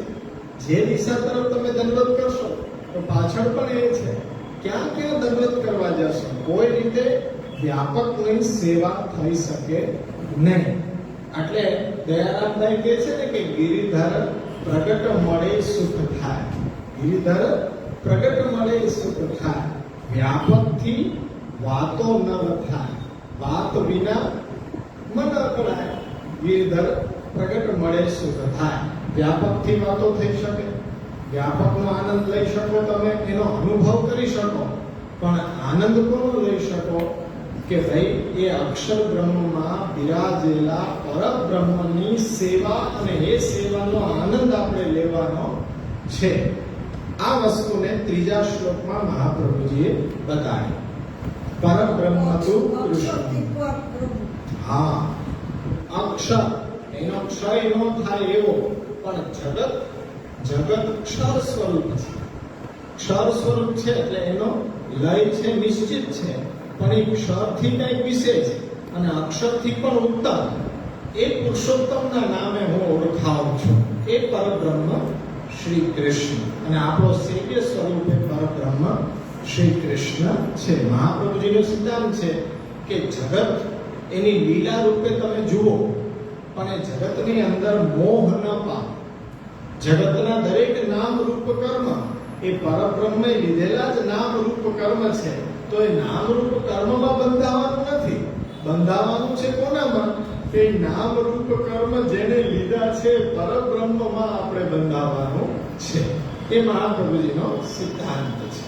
જે દિશા તરફ તમે દંડવત કરશો તો પાછળ પણ એ છે. ક્યાં ક્યાં દંડવત કરવા જશો? કોઈ રીતે વ્યાપકની સેવા થઈ શકે નહીં. એટલે દયારામભાઈ કહે છે ને કે ગિરિધર પ્રગટ મળે સુખ થાય. ગિરિધર પ્રગટ મળે સુખ થાય. વ્યાપકથી વાતો ન થાય, વાત વિના મન અકળાય. ગિરિધર પ્રગટ મળે સુખ થાય. વ્યાપકથી વાતો થઈ શકે, વ્યાપકનો આનંદ લઈ શકો, તમે એનો અનુભવ કરી શકો. પણ આનંદ કોનો લઈ શકો? કે ભાઈ એ અક્ષર બ્રહ્મમાં બિરાજેલા પરબ્રહ્મની સેવા, અને એ સેવાનો આનંદ આપણે લેવાનો છે. આ વસ્તુને ત્રીજા શ્લોકમાં મહાપ્રભુજીએ બતાવી. પરબ્રહ્મ તો કૃષ્ણ. હા, અક્ષર એનો ક્ષય ન થાય એવો, પણ જગત ક્ષર સ્વરૂપ છે. ક્ષર સ્વરૂપ છે એટલે એનો લય છે નિશ્ચિત છે, પણ એ ક્ષરથી કંઈક વિશેષ અને અક્ષરથી પણ ઉત્તમ એ પુરુષોત્તમના નામે હું ઓળખાવું છું. એ પરબ્રહ્મ શ્રી કૃષ્ણ, અને આપણો સેવ્ય સ્વરૂપે પરબ્રહ્મ શ્રી કૃષ્ણ છે. મહાપ્રભુજીનો સિદ્ધાંત છે કે જગત એની લીલા રૂપે તમે જુઓ, પણ એ જગતની અંદર મોહ ન પામો. જગતના દરેક નામ રૂપ કર્મ એ પરબ્રહ્મે લીધેલા જ નામ રૂપ કર્મ છે. તો એ નામ રૂપ કર્મમાં બંધાવાનું નથી. બંધાવાનું છે કોનામાં? કે નામ રૂપ કર્મ જેને લીધા છે પરબ્રહ્મમાં આપણે બંધાવાનું છે. એ મહાપ્રભુજીનો સિદ્ધાંત છે.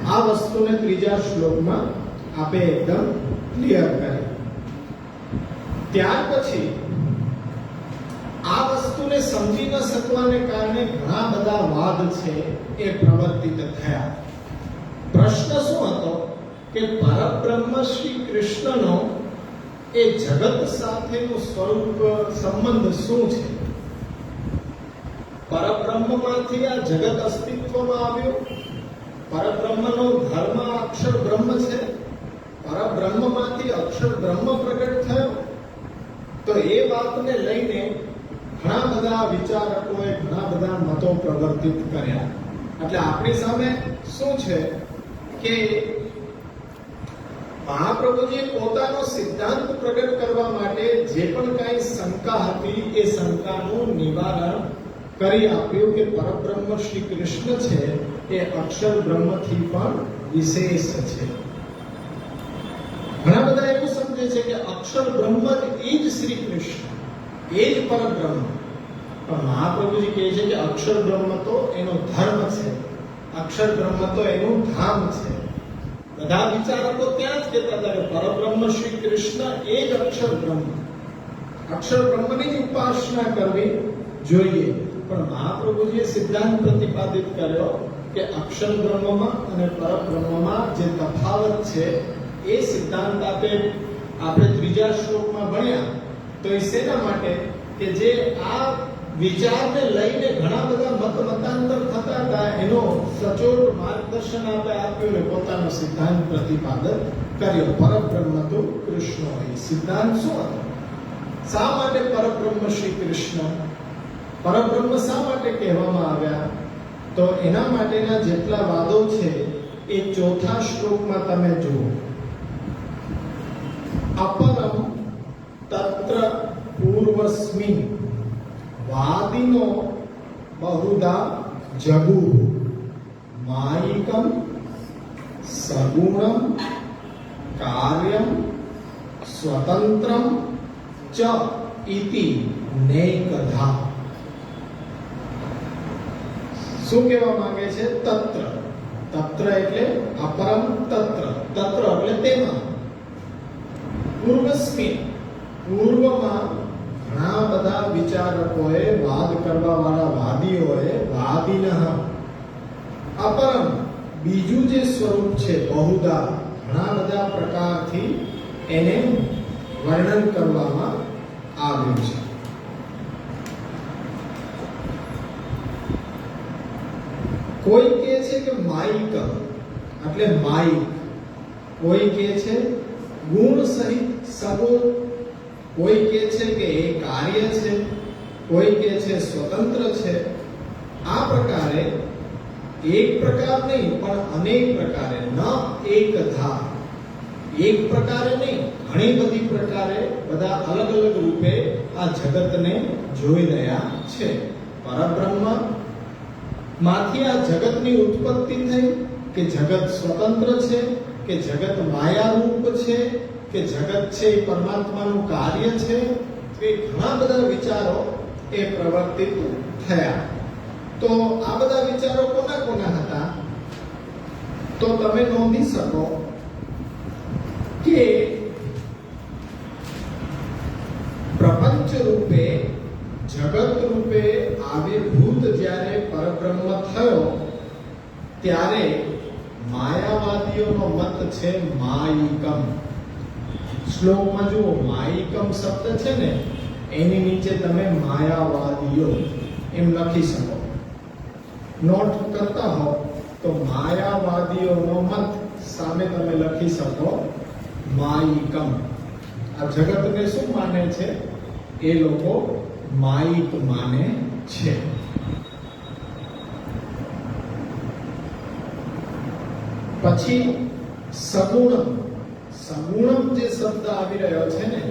આ વસ્તુને ત્રીજા શ્લોકમાં આપે એકદમ ક્લિયર કરી. ત્યાર પછી આ વસ્તુને સમજી ન શકવાને કારણે ઘણા બધા વાદ છે એ પ્રવર્તિત થયા. પ્રશ્ન શું હતો? કે પરબ્રહ્મ શ્રી કૃષ્ણનો એ જગત સાથેનું સ્વરૂપ સંબંધ શું છે? પરબ્રહ્મમાંથી આ જગત અસ્તિત્વમાં આવ્યું. પરબ્રહ્મનો ધર્મ અક્ષર બ્રહ્મ છે. પરબ્રહ્મમાંથી અક્ષર બ્રહ્મ પ્રગટ થયો. તો એ વાતને લઈને ઘણા બધા વિચારકોએ ઘણા બધા મતો પ્રવર્તિત કર્યા. એટલે આપણી સામે શું છે કે મહાપ્રભુજીએ પોતાનો સિદ્ધાંત પ્રગટ કરવા માટે જે પણ કાંઈ શંકા હતી એ શંકાનું નિવારણ કરી આપ્યું કે પરબ્રહ્મ શ્રી કૃષ્ણ છે એ અક્ષર બ્રહ્મથી પણ વિશેષ છે. ઘણા બધા એવું સમજે છે કે અક્ષર બ્રહ્મ જ એ જ શ્રી કૃષ્ણ, એ જ પરબ્રહ્મ. પણ મહાપ્રભુજી કહે છે કે અક્ષર બ્રહ્મ તો એનો ધર્મ છે, અક્ષર બ્રહ્મ તો એનું ધામ છે. બધા વિચારકો ત્યાં જ કહેતા હતા કે પરબ્રહ્મ શ્રી કૃષ્ણ એ જ અક્ષર બ્રહ્મ, અક્ષર બ્રહ્મની જ ઉપાસના કરવી જોઈએ. પણ મહાપ્રભુજીએ સિદ્ધાંત પ્રતિપાદિત કર્યો કે અક્ષર બ્રહ્મમાં અને પરબ્રહ્મમાં જે તફાવત છે એ સિદ્ધાંત આપણે ત્રીજા શ્લોકમાં ભણ્યા. તો એ શેના માટે કે જે આ વિચારને લઈને ઘણા બધા મતાંતર થતા હતા એનો સચોટ માર્ગદર્શન આપ્યું ને પોતાનો સિદ્ધાંત પ્રતિપાદન કર્યો. પરબ્રહ્મ તો કૃષ્ણ હોય. સિદ્ધાંત શું હતો? શા માટે પરબ્રહ્મ શ્રી કૃષ્ણ? પરબ્રહ્મ શા માટે કહેવામાં આવ્યા? તો એના માટેના જેટલા વાદો છે એ ચોથા શ્લોકમાં તમે જુઓ. અપરમ તત્ર પૂર્વસ્મિન વાદિનો બહુધા જગુ માયિકમ સગુણમ કાર્યમ સ્વતંત્રમ ચ ઇતિ નેકધા. શું કહેવા માંગે છે? તત્ર. તત્ર એટલે અપરમ તત્ર. તત્ર એટલે તેમાં. પૂર્વસ્મિન પૂર્વમાં ઘણા બધા વિચારકોએ, વાદ કરવા વાળા વાદીઓએ, વાદિનઃ અપરમ બીજું જે સ્વરૂપ છે, બહુધા ઘણા બધા પ્રકારથી એને વર્ણન કરવામાં આવ્યું છે. કોઈ કહે છે કે માયિક એટલે માયિક, કોઈ કહે છે ગુણ સહિત સગુણ, કોઈ કહે છે કે એ કાર્ય છે, કોઈ કહે છે સ્વતંત્ર છે. આ પ્રકારે એક પ્રકાર નહીં પણ અનેક પ્રકારે, ન એકધા, એક પ્રકારે નહીં ઘણી બધી પ્રકારે બધા અલગ અલગ રૂપે આ જગતને જોઈ રહ્યા છે. પરબ્રહ્મ માંથી આ જગતની ઉત્પત્તિ થઈ કે જગત સ્વતંત્ર છે કે જગત માયારૂપ છે કે જગત છે એ પરમાત્માનું કાર્ય છે. એ ઘણા બધા વિચારો એ પ્રવર્તિત થયા. તો આ બધા વિચારો કોના કોના હતા? તો તમે નોંધી શકો કે પ્રપંચ રૂપે, જગત રૂપે આવિર્ભૂત જ્યારે પરબ્રહ્મ થયો ત્યારે માયાવાદીઓનો મત છે માયિકમ. શ્લોકમાં જુઓ, માયિકમ શબ્દ છે ને એની નીચે તમે માયાવાદીઓ એમ લખી શકો. નોટ કરતા હો તો માયાવાદીઓનો મત સામે તમે લખી શકો માયિકમ. આ જગતને શું માને છે? એ લોકો માયિક માને છે. પછી સગુણમ. સગુણમ જે શબ્દ આવી રહ્યો છે ને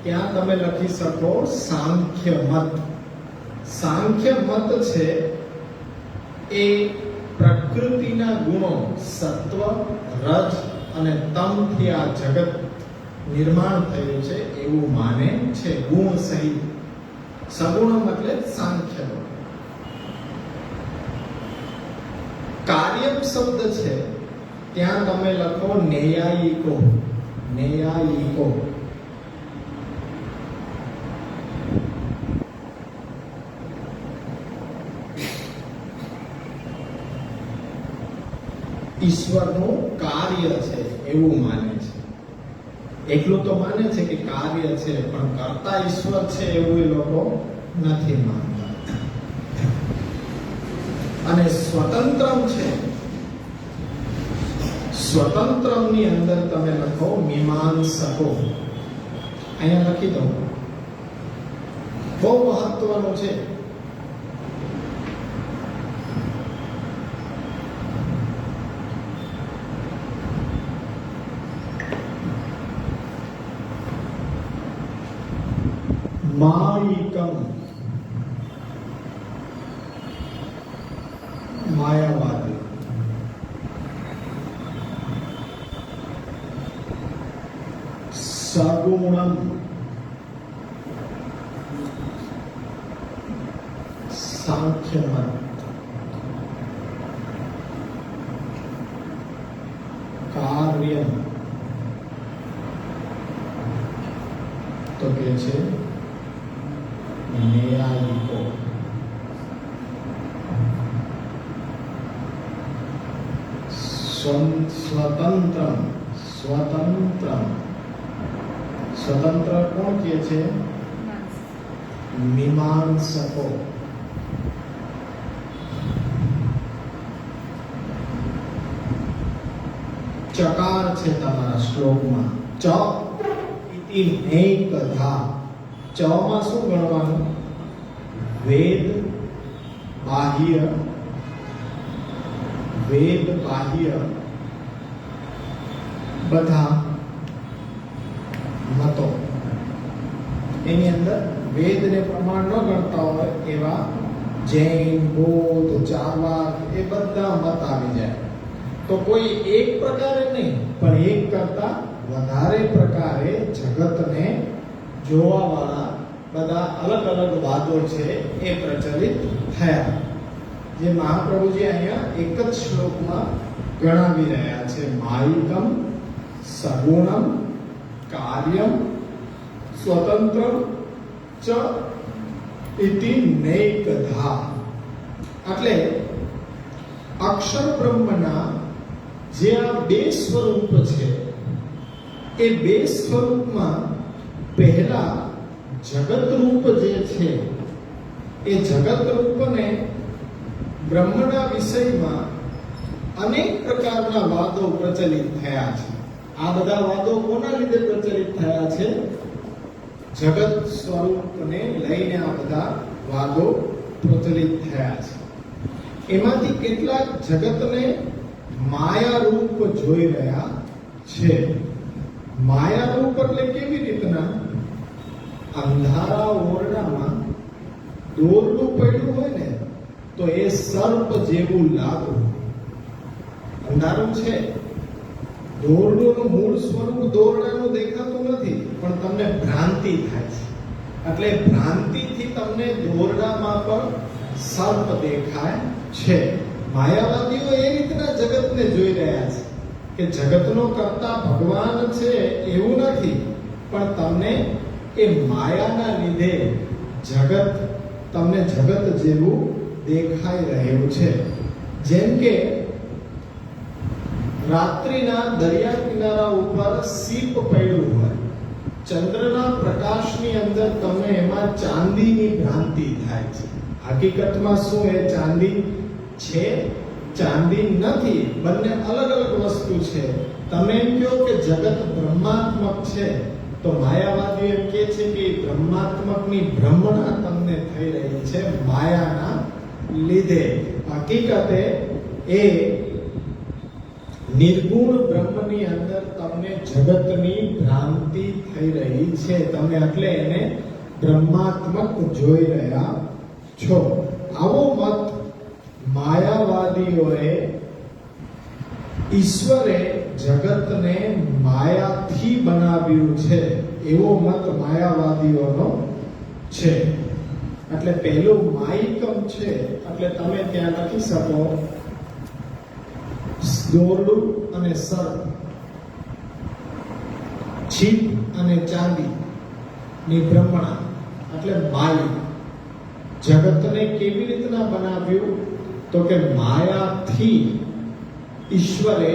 ત્યાં તમે લખી શકો સાંખ્ય મત. સાંખ્ય મત છે એ પ્રકૃતિના ગુણો સત્વ, રજ અને તમ થી આ જગત નિર્માણ થયું છે એવું માને છે, ગુણ સહિત. સગુણમ એટલે સાંખ્ય. કાર્યમ શબ્દ છે ત્યાં તમે લખો નેયાયિકો. નેયાયિકો. ઈશ્વરનું કાર્ય છે એવું માને છે. એટલું તો માને છે કે કાર્ય છે પણ કર્તા ઈશ્વર છે એવું એ લોકો નથી માનતા. અને સ્વતંત્રમ છે. સ્વતંત્રમની અંદર તમે લખો મીમાંસકો. અહીંયા લખી દો, બહુ મહત્વનું છે. માયિકમ માયાવાદી. સગુણમ સાંખ્યમત. કાર્યમ તો કે છે ન્યાયિકો. સ્વતંત્રમ સ્વતંત્રમ સ્વતંત્ર કોણ કહે છે? મીમાંસકો. ચકાર છે તમારા શ્લોકમાં ચ ઇતિ નૈકધા. ચ માં શું ગણવાનું? વેદ બાહ્ય બધા મતો. એની અંદર વેદને પ્રમાણ ન ગણતા હોય એવા જૈન, બૌદ્ધ, ચાર્વાક એ બધા મત આવી જાય. તો કોઈ એક પ્રકારે નહીં પણ એક કરતા વધારે પ્રકારે જગતને જોવા વાળા બધા અલગ અલગ વાદો છે એ પ્રચલિત થયા, જે મહાપ્રભુજી અહીંયા એક જ શ્લોકમાં ગણાવી રહ્યા છે. માયિકમ સગુણમ કાર્યમ સ્વતંત્રમ ચ ઇતિ નૈકધા. એટલે અક્ષર બ્રહ્મના જે આ બે સ્વરૂપ છે એ બે સ્વરૂપમાં પહેલા જગત રૂપ જે છે એ જગત રૂપને બ્રહ્મના વિષયમાં અનેક પ્રકારના વાદો પ્રચલિત થયા છે. આ બધા વાદો કોના લીધે પ્રચલિત થયા છે? જગત સ્વરૂપને લઈને આ બધા વાદો પ્રચલિત થયા છે. એમાંથી કેટલાક જગતને માયા રૂપ જોઈ રહ્યા છે. માયા રૂપ એટલે કેવી રીતના? અંધારા ઓરડામાં દોરડું પડ્યું હોય ને તો એ સર્પ જેવું લાગવું. અંધારું છે, દોરડુંનું મૂળ સ્વરૂપ દોરડાનું દેખાતું નથી, પણ તમને ભ્રાંતિ થાય છે. એટલે ભ્રાંતિથી તમને દોરડામાં પણ સર્પ દેખાય છે. માયાવાદીઓ એ રીતના જગતને જોઈ રહ્યા છે કે જગતનો કરતા ભગવાન છે એવું નથી, પણ તમને એ માયાના લીધે જગત તમને જગત જેવું દેખાઈ રહ્યું છે. જેમ કે રાત્રિના દરિયા કિનારા ઉપર સીપ પડ્યું હોય, ચંદ્રના પ્રકાશની અંદર તમને એમાં ચાંદીની ભ્રાંતિ થાય છે. હકીકતમાં શું એ ચાંદી છે? ચાંદી નથી, બંને અલગ અલગ વસ્તુ છે. તમે એમ કહો કે જગત બ્રહ્માત્મક છે, તો માયાવાદી એમ કહે છે કે બ્રહ્માત્મકની ભ્રમણા તમને થઈ રહી છે માયાના લીધે. હકીકતે એ નિર્ગુણ બ્રહ્મની અંદર તમને જગતની ભ્રાંતિ થઈ રહી છે. તમે એટલે એને બ્રહ્માત્મક જોઈ રહ્યા છો. આવો મત માયાવાદીઓએ ઈશ્વરે જગતને માયાથી બનાવ્યું છે એવો મત માયાવાદીઓનો છે. એટલે પહેલું માયિકમ છે, એટલે તમે ત્યાં લખી શકો દોરડું અને સર્પ, છીપ અને ચાંદી ની ભ્રમણા એટલે માયા. જગતને કેવી રીતના બનાવ્યું? તો કે માયાથી ઈશ્વરે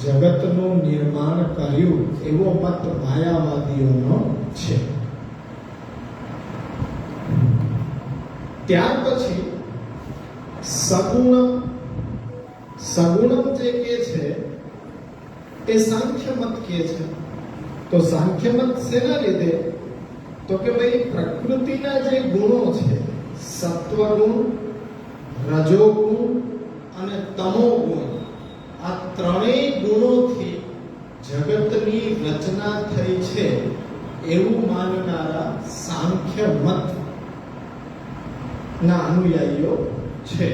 જગતનું નિર્માણ કર્યું એવો મત માયાવાદીઓનો છે. ત્યાર પછી સગુણમ. સગુણમ જે કે છે એ સાંખ્ય મત કે છે. તો સાંખ્ય મત શેના લીધે? તો કે ભાઈ પ્રકૃતિના જે ગુણો છે, સત્વગુણ, રજોગુણ અને તમોગુણ, આ ત્રણેય ગુણોથી જગતની રચના થઈ છે એવું માનનારા સાંખ્ય મત ના અનુયાયીઓ છે.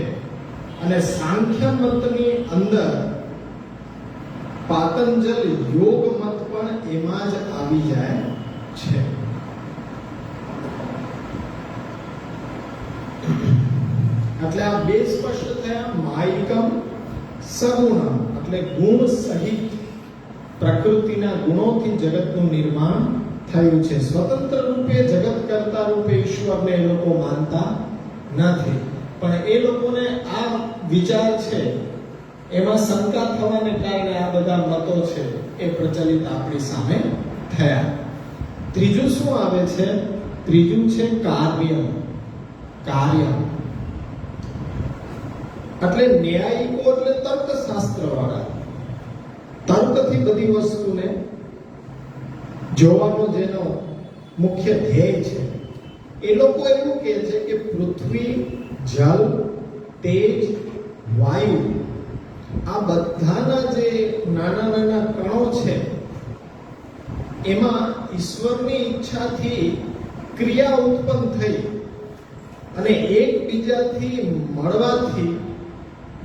અને સાંખ્ય મતની અંદર પાતંજલ યોગ મત પણ એમાં જ આવી જાય છે. એટલે આ બે સ્પષ્ટ થયા. માયિકમ સગુણમ એટલે ગુણ સહિત પ્રકૃતિના ગુણોથી જગતનું નિર્માણ થયું છે. સ્વતંત્ર રૂપે જગત કરતા રૂપે ઈશ્વરને એ લોકો માનતા નથી, પણ એ લોકોને આ વિચાર છે એમાં શંકા થવાને કારણે આ બધા મતો છે એ પ્રચલિત આપણી સામે થયા. ત્રીજું શું આવે છે? ત્રીજું છે કાર્ય. કાર્ય એટલે ન્યાયિકો એટલે તર્કશાસ્ત્ર વાળા, તર્કથી બધી વસ્તુને જોવાનો જેનો મુખ્ય ધ્યેય છે. એ લોકો એવું કહે છે કે પૃથ્વી, જલ, તેજ, વાયુ આ બધાના જે નાના નાના કણો છે એમાં ઈશ્વરની ઈચ્છાથી ક્રિયા ઉત્પન્ન થઈ અને એકબીજાથી મળવાથી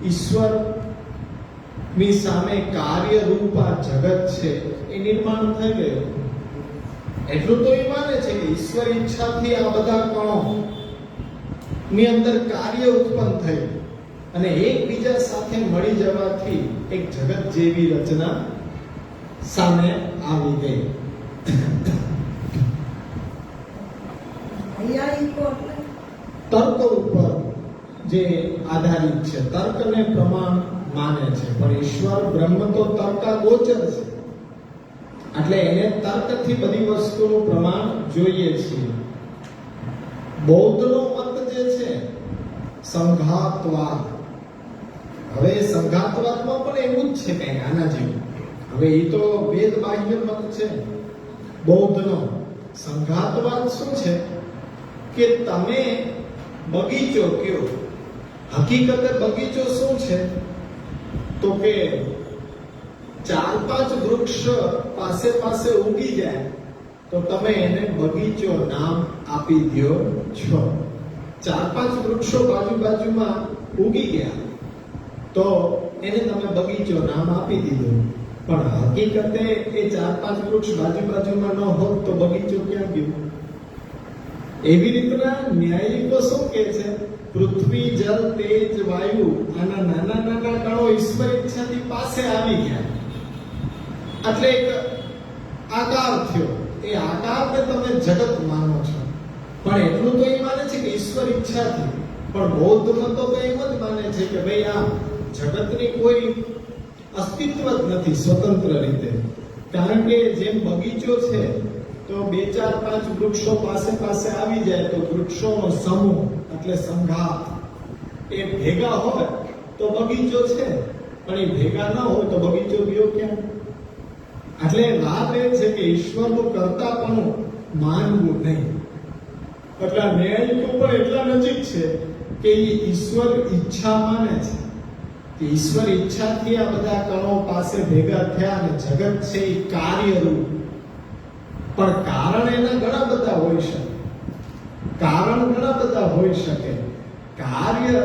ઈશ્વરની સામે કાર્યરૂપ આ જગત છે એ નિર્માણ થઈ ગયું. એટલું તો એ માને છે કે ઈશ્વર ઈચ્છાથી આ બધા કણો ની અંદર કાર્ય ઉત્પન્ન થયું અને એકબીજા સાથે મળી જવાથી એક જગત જેવી રચના સામે આવી ગઈ. તર્ક ઉપર જે આધારિત છે, તર્કને પ્રમાણ માને છે, પણ ઈશ્વર બ્રહ્મ તો તર્કાગોચર છે એટલે એને તર્કથી બધી વસ્તુનું પ્રમાણ જોઈએ છે. બૌદ્ધનો મત જે છે સંઘાતવાદ. હવે સંઘાતવાદમાં પણ એવું જ છે કંઈક આના જેવું. હવે એ તો વેદ બાહ્ય મત છે. બૌદ્ધનો સંઘાતવાદ શું છે કે તમે બગીચો કયો, હકીકતે બગીચો શું છે તો કે 4-5 વૃક્ષ પાસે પાસે ઉગી જાય તો તમે એને બગીચો નામ આપી દો છો. 4-5 વૃક્ષો બાજુમાં ઉગી ગયા તો એને તમે બગીચો નામ આપી દીધું, પણ હકીકતે એ 4-5 વૃક્ષ બાજુમાં ન હોત તો બગીચો ક્યાં ગયો? એવી રીતના ન્યાયિકો શું કહે છે? પૃથ્વી, જલ, તેજ, વાયુ આના નાના નાના કણો ઈશ્વર ઈચ્છાથી પાસે આવી ગયા એટલે એક આકાર થયો. એ આકારને તમે જગત માનો છો, પણ એટલું તો એ માને છે કે ઈશ્વર ઈચ્છાથી. પણ બૌદ્ધ મતો તો એમ જ માને છે કે ભાઈ આ જગતની કોઈ અસ્તિત્વ જ નથી સ્વતંત્ર રીતે. કારણ કે જેમ બગીચો છે તો 2-4-5 વૃક્ષો પાસે આવી જાય તો વૃક્ષોનો સમૂહ એટલે સંઘાત એ ભેગા હોય તો બગીચો છે, પણ એ ભેગા ન હોય તો બગીચો ગયો ક્યાં? એટલે વાત એ છે કે ઈશ્વરનું કર્તાપણું માનવું નહીં. એટલે ન્યાયિકો પણ એટલા નજીક છે કે એ ઈશ્વર ઈચ્છા માને છે કે ઈશ્વર ઈચ્છાથી આ બધા કણો પાસે ભેગા થયા અને જગત છે એ કાર્યરૂપ. પણ કારણ એના ઘણા બધા હોઈ શકે. કાર્ય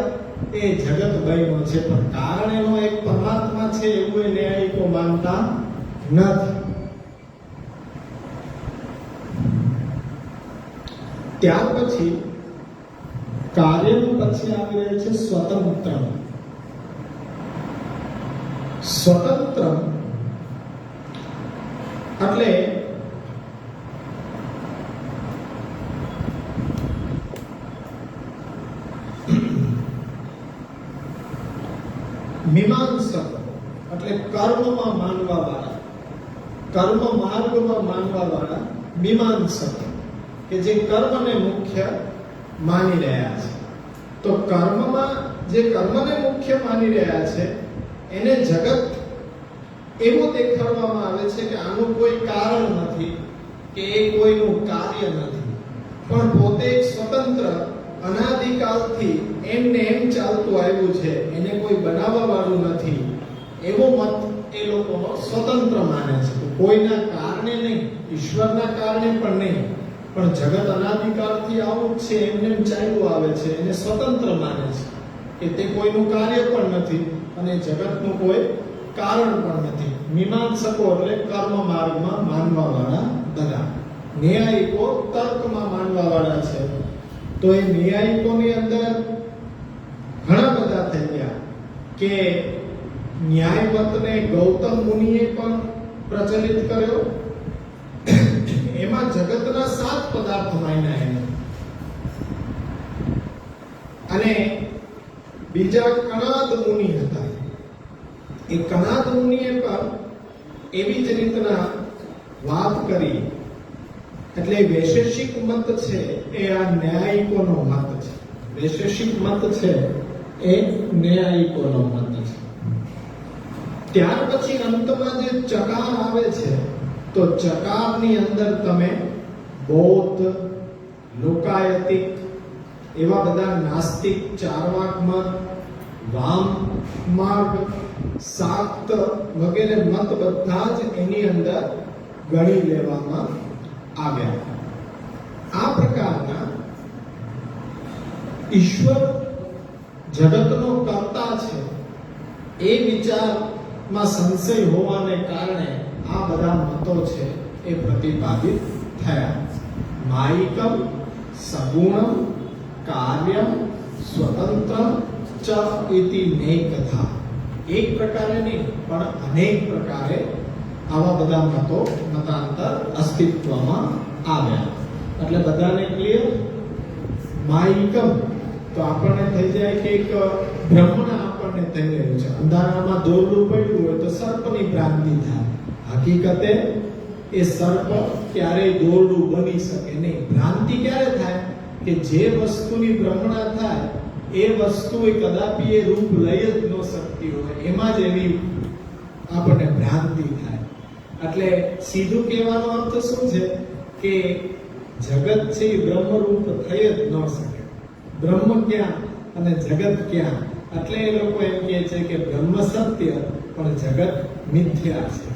એ જગત બન્યો છે પણ કારણ એનો એક પરમાત્મા છે એવું એ ન્યાયિકો માનતા નથી. ત્યાર પછી કાર્યનું પછી આવી રહે છે સ્વતંત્ર. સ્વતંત્ર એટલે મીમાંસક એટલે કર્મમાં માનવા વાળા, કર્મ માર્ગમાં માનવા વાળા મીમાંસક કે જે કર્મને મુખ્ય માની રહ્યા છે. તો કર્મને મુખ્ય માની રહ્યા છે એને જગત એવું દેખાડવામાં આવે છે કે આનું કોઈ કારણ નથી કે એ કોઈનું કાર્ય નથી, પણ પોતે એક સ્વતંત્ર અનાદિકાલથી એમને એમ ચાલતું આવ્યું છે, એને કોઈ બનાવવા વાળું નથી એવો મત એ લોકોનો સ્વતંત્ર માને છે. કોઈના કારણે નહીં, ઈશ્વરના કારણે પણ નહીં, પણ જગત અનાદિકાળથી આવું જ છે એમને એમ ચાલ્યું આવે છે એને સ્વતંત્ર માને છે કે તે કોઈનું કાર્ય પણ નથી અને જગતનું કોઈ કારણ પણ નથી. મીમાંસકો એટલે કર્મ માર્ગમાં માનવા વાળા બધા, ન્યાયિકો તર્કમાં માનવા વાળા છે. તો એ ન્યાયિકોની અંદર ઘણા બધા થઈ ગયા કે ન્યાયમતને ગૌતમ મુનિએ પણ પ્રચલિત કર્યો. એમાં જગતના 7 પદાર્થ માન્યા એને, અને બીજા કણાદ મુનિ હતા એ કણાદ મુનિએ પણ એવી જ રીતના વાત કરી. એટલે વૈશેષિક મત છે એ આ ન્યાયિકોનો મત છે. વૈશેષિક મત છે એ ન્યાયિકોનો મત છે. ત્યાર પછી અંતમાં જે ચકાર આવે છે, તો ચકારની અંદર તમે બૌદ્ધ, લોકાયતિક, એવા બધા નાસ્તિક, ચાર્વાક મત, વામ માર્ગ, શાક્ત વગેરે મત બધા જ એની અંદર ગણી લેવામાં આવ્યા. આ પ્રકારના ઈશ્વર જગતનો કર્તા છે એ વિચારમાં સંશય હોવાને કારણે આ બધા મતો છે એ પ્રતિપાદિત થયા. માયિકમ, સગુણમ, કાર્યમ, સ્વતંત્ર ચ ઇતિ નેકથા. એક પ્રકારે નહીં પણ અનેક પ્રકારે આવા બધા મતો, મતાંતર અસ્તિત્વમાં આવ્યા. એટલે બધાને ક્લિયર? માયિકમ તો આપણને થઈ જાય કે એક બ્રહ્મણા આપણને થઈ રહ્યું છે. અંધારામાં દોરડું પડ્યું હોય તો સર્પની ભ્રાંતિ થાય. હકીકતે એ સર્પ ક્યારેય દોરડું બની શકે નહીં. ભ્રાંતિ ક્યારે થાય? કે જે વસ્તુની ભ્રમણા થાય એ વસ્તુ એ કદાપી એ રૂપ લઈ જ ન શકતી હોય, એમાં જ એવી આપણને ભ્રાંતિ થાય. એટલે સીધું કહેવાનો અર્થ શું છે કે જગત છે એ બ્રહ્મરૂપ થઈ જ ન શકે. બ્રહ્મ ક્યાં અને જગત ક્યાં? એટલે એ લોકો એમ કહે છે કે બ્રહ્મ સત્ય પણ જગત મિથ્યા છે.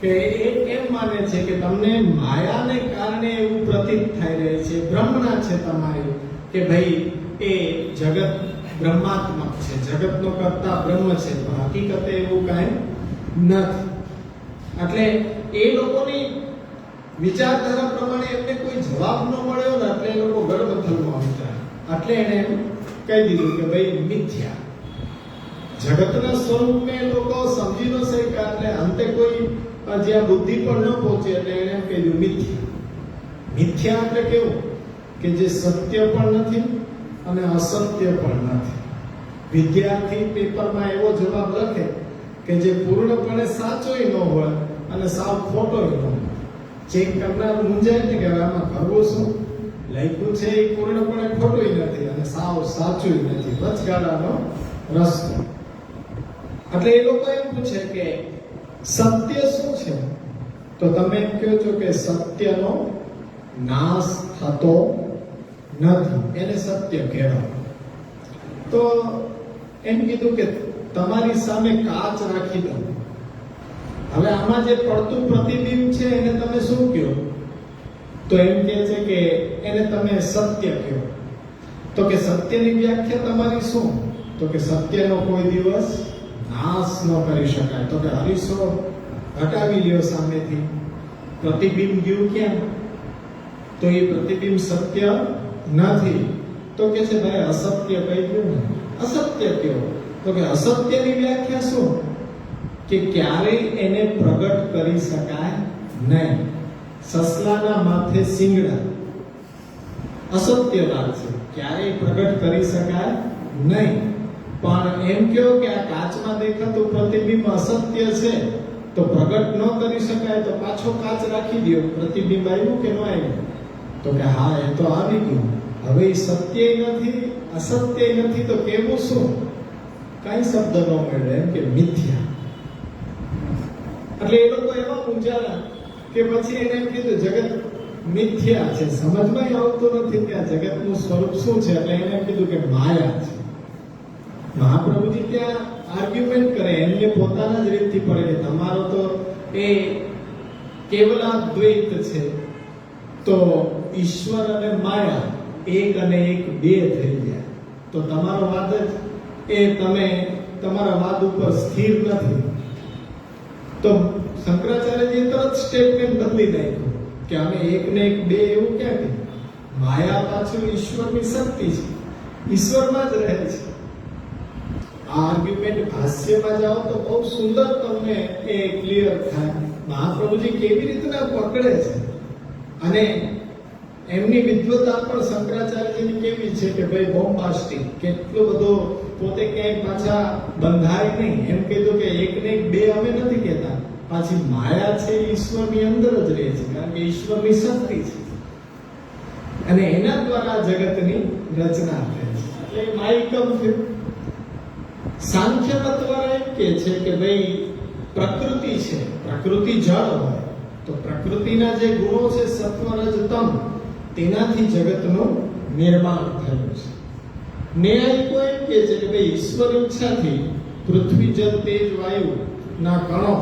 કે એ એમ માને છે કે તમને માયાને કારણે એવું પ્રતીત થઈ રહે છે, બ્રહ્મણા છે તમારી, કે ભાઈ એ જગત બ્રહ્માત્મક છે, જગતનો કર્તા બ્રહ્મ છે, પણ હકીકતે એવું કાંઈ નથી. એટલે એ લોકોની વિચારધારા પ્રમાણે એમને કોઈ જવાબ ન મળ્યો ને એટલે એ લોકો ગર્ભથલમાં ઉતર્યા. એટલે એને એમ કહી દીધું કે ભાઈ મિથ્યા. જગતના સ્વરૂપને લોકો સમજી ન શક્યા, એટલે અંતે કોઈ જ્યાં બુદ્ધિ પણ ન પહોંચે એટલે એને એમ કહ્યું મિથ્યા. મિથ્યા એટલે કેવું કે જે સત્ય પણ નથી અને અસત્ય પણ નથી. વિદ્યાર્થી પેપરમાં એવો જવાબ લખે કે જે પૂર્ણપણે સાચોય ન હોય અને સાવ ખોટોય ન હોય. ચેક કરનાર મૂંઝાય ને કે આમાં કરવું શું? લખ્યું છે એ પૂર્ણપણે ખોટુંય નથી અને સાવ સાચુંય નથી, વચગાળાનો રસ્તો. એટલે એ લોકો એમ પૂછે કે સત્ય શું છે? તો તમે એમ કહો છો કે સત્યનો નાશ થતો નથી, એને સત્ય કહેવાય. તો એમ કીધું કે તમારી સામે કાચ રાખી દો. હવે આમાં જે પડતું પ્રતિબિંબ છે એને તમે શું કહો? તો એમ કહે છે કે એને તમે સત્ય કહો. તો કે સત્યની વ્યાખ્યા તમારી શું? તો કે સત્યનો કોઈ દિવસ નાશ ન કરી શકાય. તો કે હરીશો હટાવી લ્યો સામેથી, પ્રતિબિંબ ગયું ક્યાં? તો એ પ્રતિબિંબ સત્ય નથી. તો કે છે ભાઈ અસત્ય કહી ગયું ને, અસત્ય કયો? તો કે અસત્યની વ્યાખ્યા શું? કે ક્યારેય એને પ્રગટ કરી શકાય નહીં. સસલાના માથે સિંગડા અસત્ય વાત છે, ક્યારેય પ્રગટ કરી શકાય નહીં. પણ એમ કહો કે આ કાચમાં દેખાતું પ્રતિબિંબ અસત્ય છે તો પ્રગટ ન કરી શકાય, તો પાછો કાચ રાખી દો, પ્રતિબિંબ આવ્યું કે ન આવ્યું? તો કે હા એ તો આવી ગયું. હવે એ સત્ય નથી અસત્ય નથી તો કેવું શું? કઈ શબ્દ ન મળે, એમ કે મિથ્યા. એટલે એ લોકો એવા મૂંઝાણા કે પછી એને એમ કીધું જગત મિથ્યા છે. સમજમાં આવતું નથી કે આ જગતનું સ્વરૂપ શું છે. એટલે એને એમ કીધું કે માયા છે. મહાપ્રભુજી ત્યાં આર્ગ્યુમેન્ટ કરે, એમને પોતાના જ રીતથી પડે કે તમારો તો એ કેવલાદ્વૈત છે, તો ઈશ્વર અને માયા એક અને એક બે થઈ ગયા. તો તમારો વાદ જ એ તમે તમારા વાદ ઉપર સ્થિર નથી. તો શંકરાચાર્યજીએ તરત સ્ટેટમેન્ટ બદલી નાખ્યું કે અમે એક ને એક બે એવું ક્યાં કહ્યું? માયા પાછળ ઈશ્વરની શક્તિ છે, ઈશ્વરમાં જ રહે છે. આ આર્ગ્યુમેન્ટ ભાષ્યમાં જાઓ તો બહુ સુંદર તમને એ ક્લિયર થાય. મહાપ્રભુજી કેવી રીતના પકડે છે અને એમની વિદ્વતા પણ શંકરાચાર્યજીની કેવી છે કે ભાઈ બોમ્બાસ્ટિક, કેટલો બધો પોતે ક્યાંય પાછા બંધાય નહીં. એમ કીધું કે એક ને એક બે અમે નથી કહેતા, પાછી માયા છે એ ઈશ્વરની અંદર જ રહે છે, કારણ કે ઈશ્વરની શક્તિ છે અને એના દ્વારા જગતની રચના થાય છે. એટલે માયિકમ થયું. સાંખ્ય મત વાળા એમ કે છે કે ભાઈ પ્રકૃતિ છે, પ્રકૃતિ જળ હોય તો પ્રકૃતિના જે ગુણો છે સત્વ રજ તમ, તેનાથી જગતનું નિર્માણ થયું છે. ન્યાયિકો એમ કે છે કે ભાઈ ઈશ્વર ઈચ્છાથી પૃથ્વી જલ તેજ વાયુ ના કણો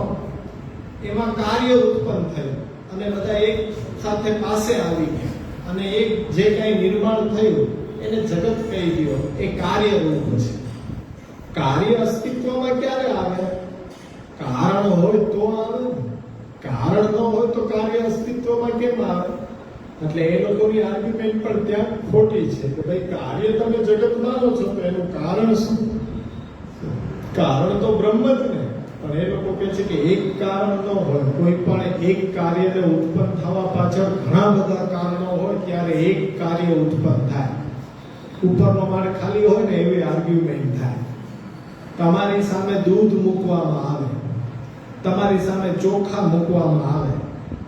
એમાં કાર્ય ઉત્પન્ન થયું અને બધા એક સાથે પાસે આવી ગયા અને એક જે કઈ નિર્માણ થયું એને જગત કહી દો, એ કાર્ય રૂપ છે. કાર્ય અસ્તિત્વમાં ક્યારે આવે? કારણ હોય તો આવે. કારણ ન હોય તો કાર્ય અસ્તિત્વમાં કેમ આવે? એટલે એ લોકોની આર્ગ્યુમેન્ટ પણ ત્યાં ખોટી છે કે ભાઈ કાર્ય તમે જગત માનો છો તો એનું કારણ શું? કારણ તો બ્રહ્મ જ ને. પણ એ લોકો કહે છે કે એક કારણ ન હોય, કોઈ પણ એક કાર્યને ઉત્પન્ન થવા પાછળ ઘણા બધા કારણો હોય ત્યારે એક કાર્ય ઉત્પન્ન થાય. ઉપરનો માળ ખાલી હોય ને એવી આર્ગ્યુમેન્ટ થાય. તમારી સામે દૂધ મૂકવામાં આવે, તમારી સામે ચોખા મૂકવામાં આવે,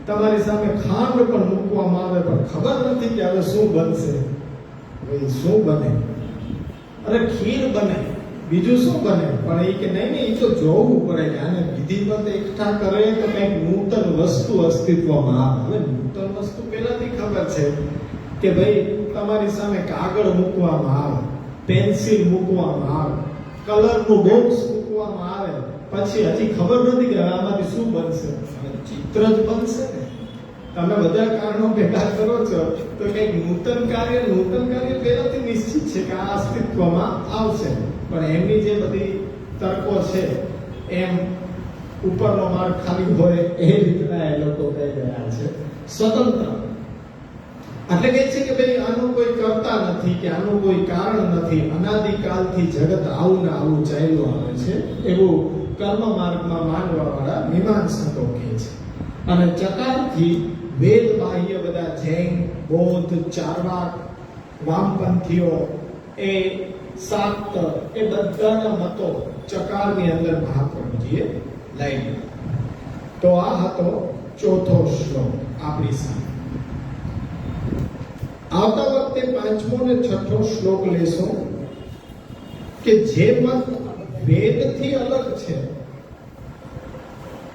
તમારી સામે ખાંડ પણ મૂકવામાં આવે, પણ ખબર નથી કે હવે શું બનશે. ભાઈ શું બને? અરે ખીર બને, બીજું શું બને? પણ એ કે નહીં એ તો જોવું પડે કે આને વિધિવત એકઠા કરે તો કંઈક નૂતન વસ્તુ અસ્તિત્વમાં આવે. હવે નૂતન વસ્તુ પહેલાથી ખબર છે કે ભાઈ તમારી સામે કાગળ મૂકવામાં આવે, પેન્સિલ મૂકવામાં આવે, કલરનું બોક્સ મૂકવામાં આવે, પછી હજી ખબર નથી કે આમાંથી શું બનશે. ચિત્ર જ બનશે ને. તમે બધા કારણો ભેગા કરો છો તો કંઈક નૂતન કાર્ય પહેલાથી નિશ્ચિત છે કે આ અસ્તિત્વમાં આવશે. પણ એમની જે બધી તર્કો છે એમ ઉપરનો માળ ખાલી હોય એ રીતના એ લોકો કહી રહ્યા છે. સ્વતંત્ર એટલે કહે છે કે ભાઈ આનું કોઈ કરતા નથી કે આનું કોઈ કારણ નથી, અનાદિકાલથી જગત આવું ને આવું ચાલ્યું આવે છે એવું કર્મ માર્ગમાં માનવા વાળા મીમાંસકો કહે છે. અને ચકારથી વેદ બાહ્ય બધા જૈન, બૌદ્ધ, ચાર્વાક, વામપંથીઓ એ શાક્ત એ બધાના મતો ચકારની અંદર મહાપ્રભુજીએ લઈ લીધા. તો આ હતો ચોથો શ્લોક આપણી સામે. આવતા વખતે પાંચમો ને છઠ્ઠો શ્લોક લેશો કે જે મત વેદથી અલગ છે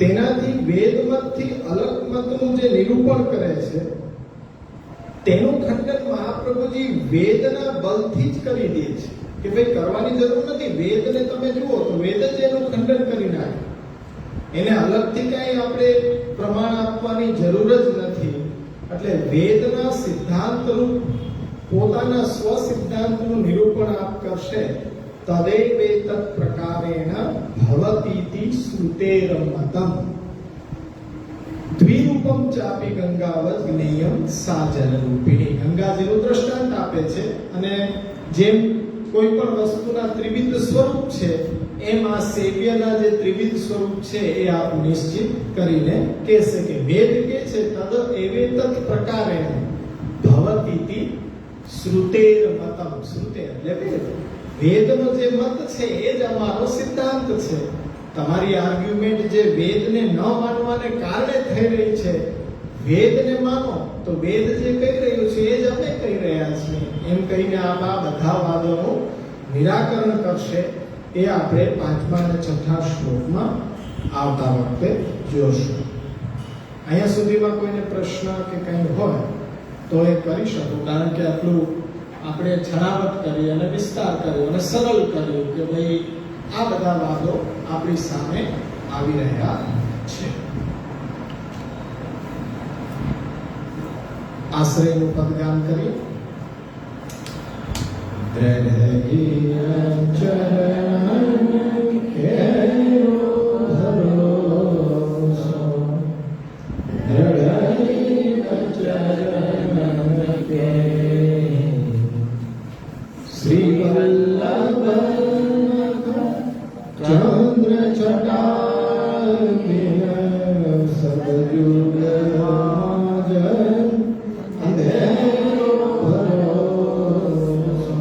તેનાથી વેદ મતથી અલગ મતનું જે નિરૂપણ કરે છે તેનું ખંડન મહાપ્રભુજી વેદના બલથી જ કરી દે છે કે ભાઈ કરવાની જરૂર નથી. વેદને તમે જુઓ તો વેદ જ એનું ખંડન કરી નાખે. એને અલગથી કઈ આપણે પ્રમાણ આપવાની જરૂર જ નથી. એટલે વેદના સિદ્ધાંત રૂપ પોતાના સ્વ સિદ્ધાંતનું નિરૂપણ આપ કરશે. તદેવ એતત પ્રકારેણ ભવતીતિ શ્રુતેર મતમ દ્વિરૂપમ ચાપી ગંગાવત જ્ઞેયમ સાજલ રૂપિણી. ગંગાજીનું દ્રષ્ટાંત આપે છે અને જેમ કોઈ પણ વસ્તુના ત્રિવિધ સ્વરૂપ છે એમ આ સેવ્યના જે ત્રિવિધ સ્વરૂપ છે એ આપ નિશ્ચિત કરીને કહેશે કે વેદ કે છે તદ એવેતત પ્રકારેણ ભવતીતિ શ્રુતેર મતમ. શ્રુતે એટલે વેદનો જે મત છે એ જ અમારો સિદ્ધાંત છે. તમારી આર્ગ્યુમેન્ટ જે વેદને ન માનવાને કારણે થઈ રહી છે, વેદને માનો તો વેદ જે કહી રહ્યું છે એ જ અમે કહી રહ્યા છીએ એમ કહીને આ બધા વાદોનું નિરાકરણ કરશે. એ આપણે પાંચમા અને છઠ્ઠા શ્લોકમાં આવતા વખતે જોશું. અહીંયા સુધીમાં કોઈને પ્રશ્ન કે કંઈ હોય તો એ કરી શકો, કારણ કે આટલું આપણે છણાવટ કરી અને વિસ્તાર કર્યો અને સરળ કર્યું કે ભાઈ આ બધા વાદો આપણી સામે આવી રહ્યા છે. આશ્રયનું પદગાન કરીએ. શ્રી વલ્લભ ચંદ્ર ચટાર્પિન સદયુગ અંધેરો ભરોસો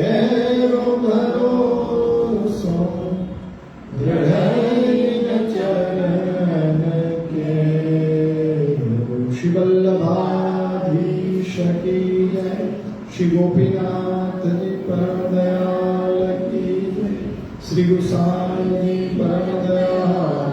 કેરો ભરોસો દ્રઢ ચરણ કેરો. શ્રી વલ્લભાધીશ કી જય. શ્રી ગોપીનાથજી પરમ દયાલ કી જય. શ્રી ગુસાઈજી પરમ દયાલ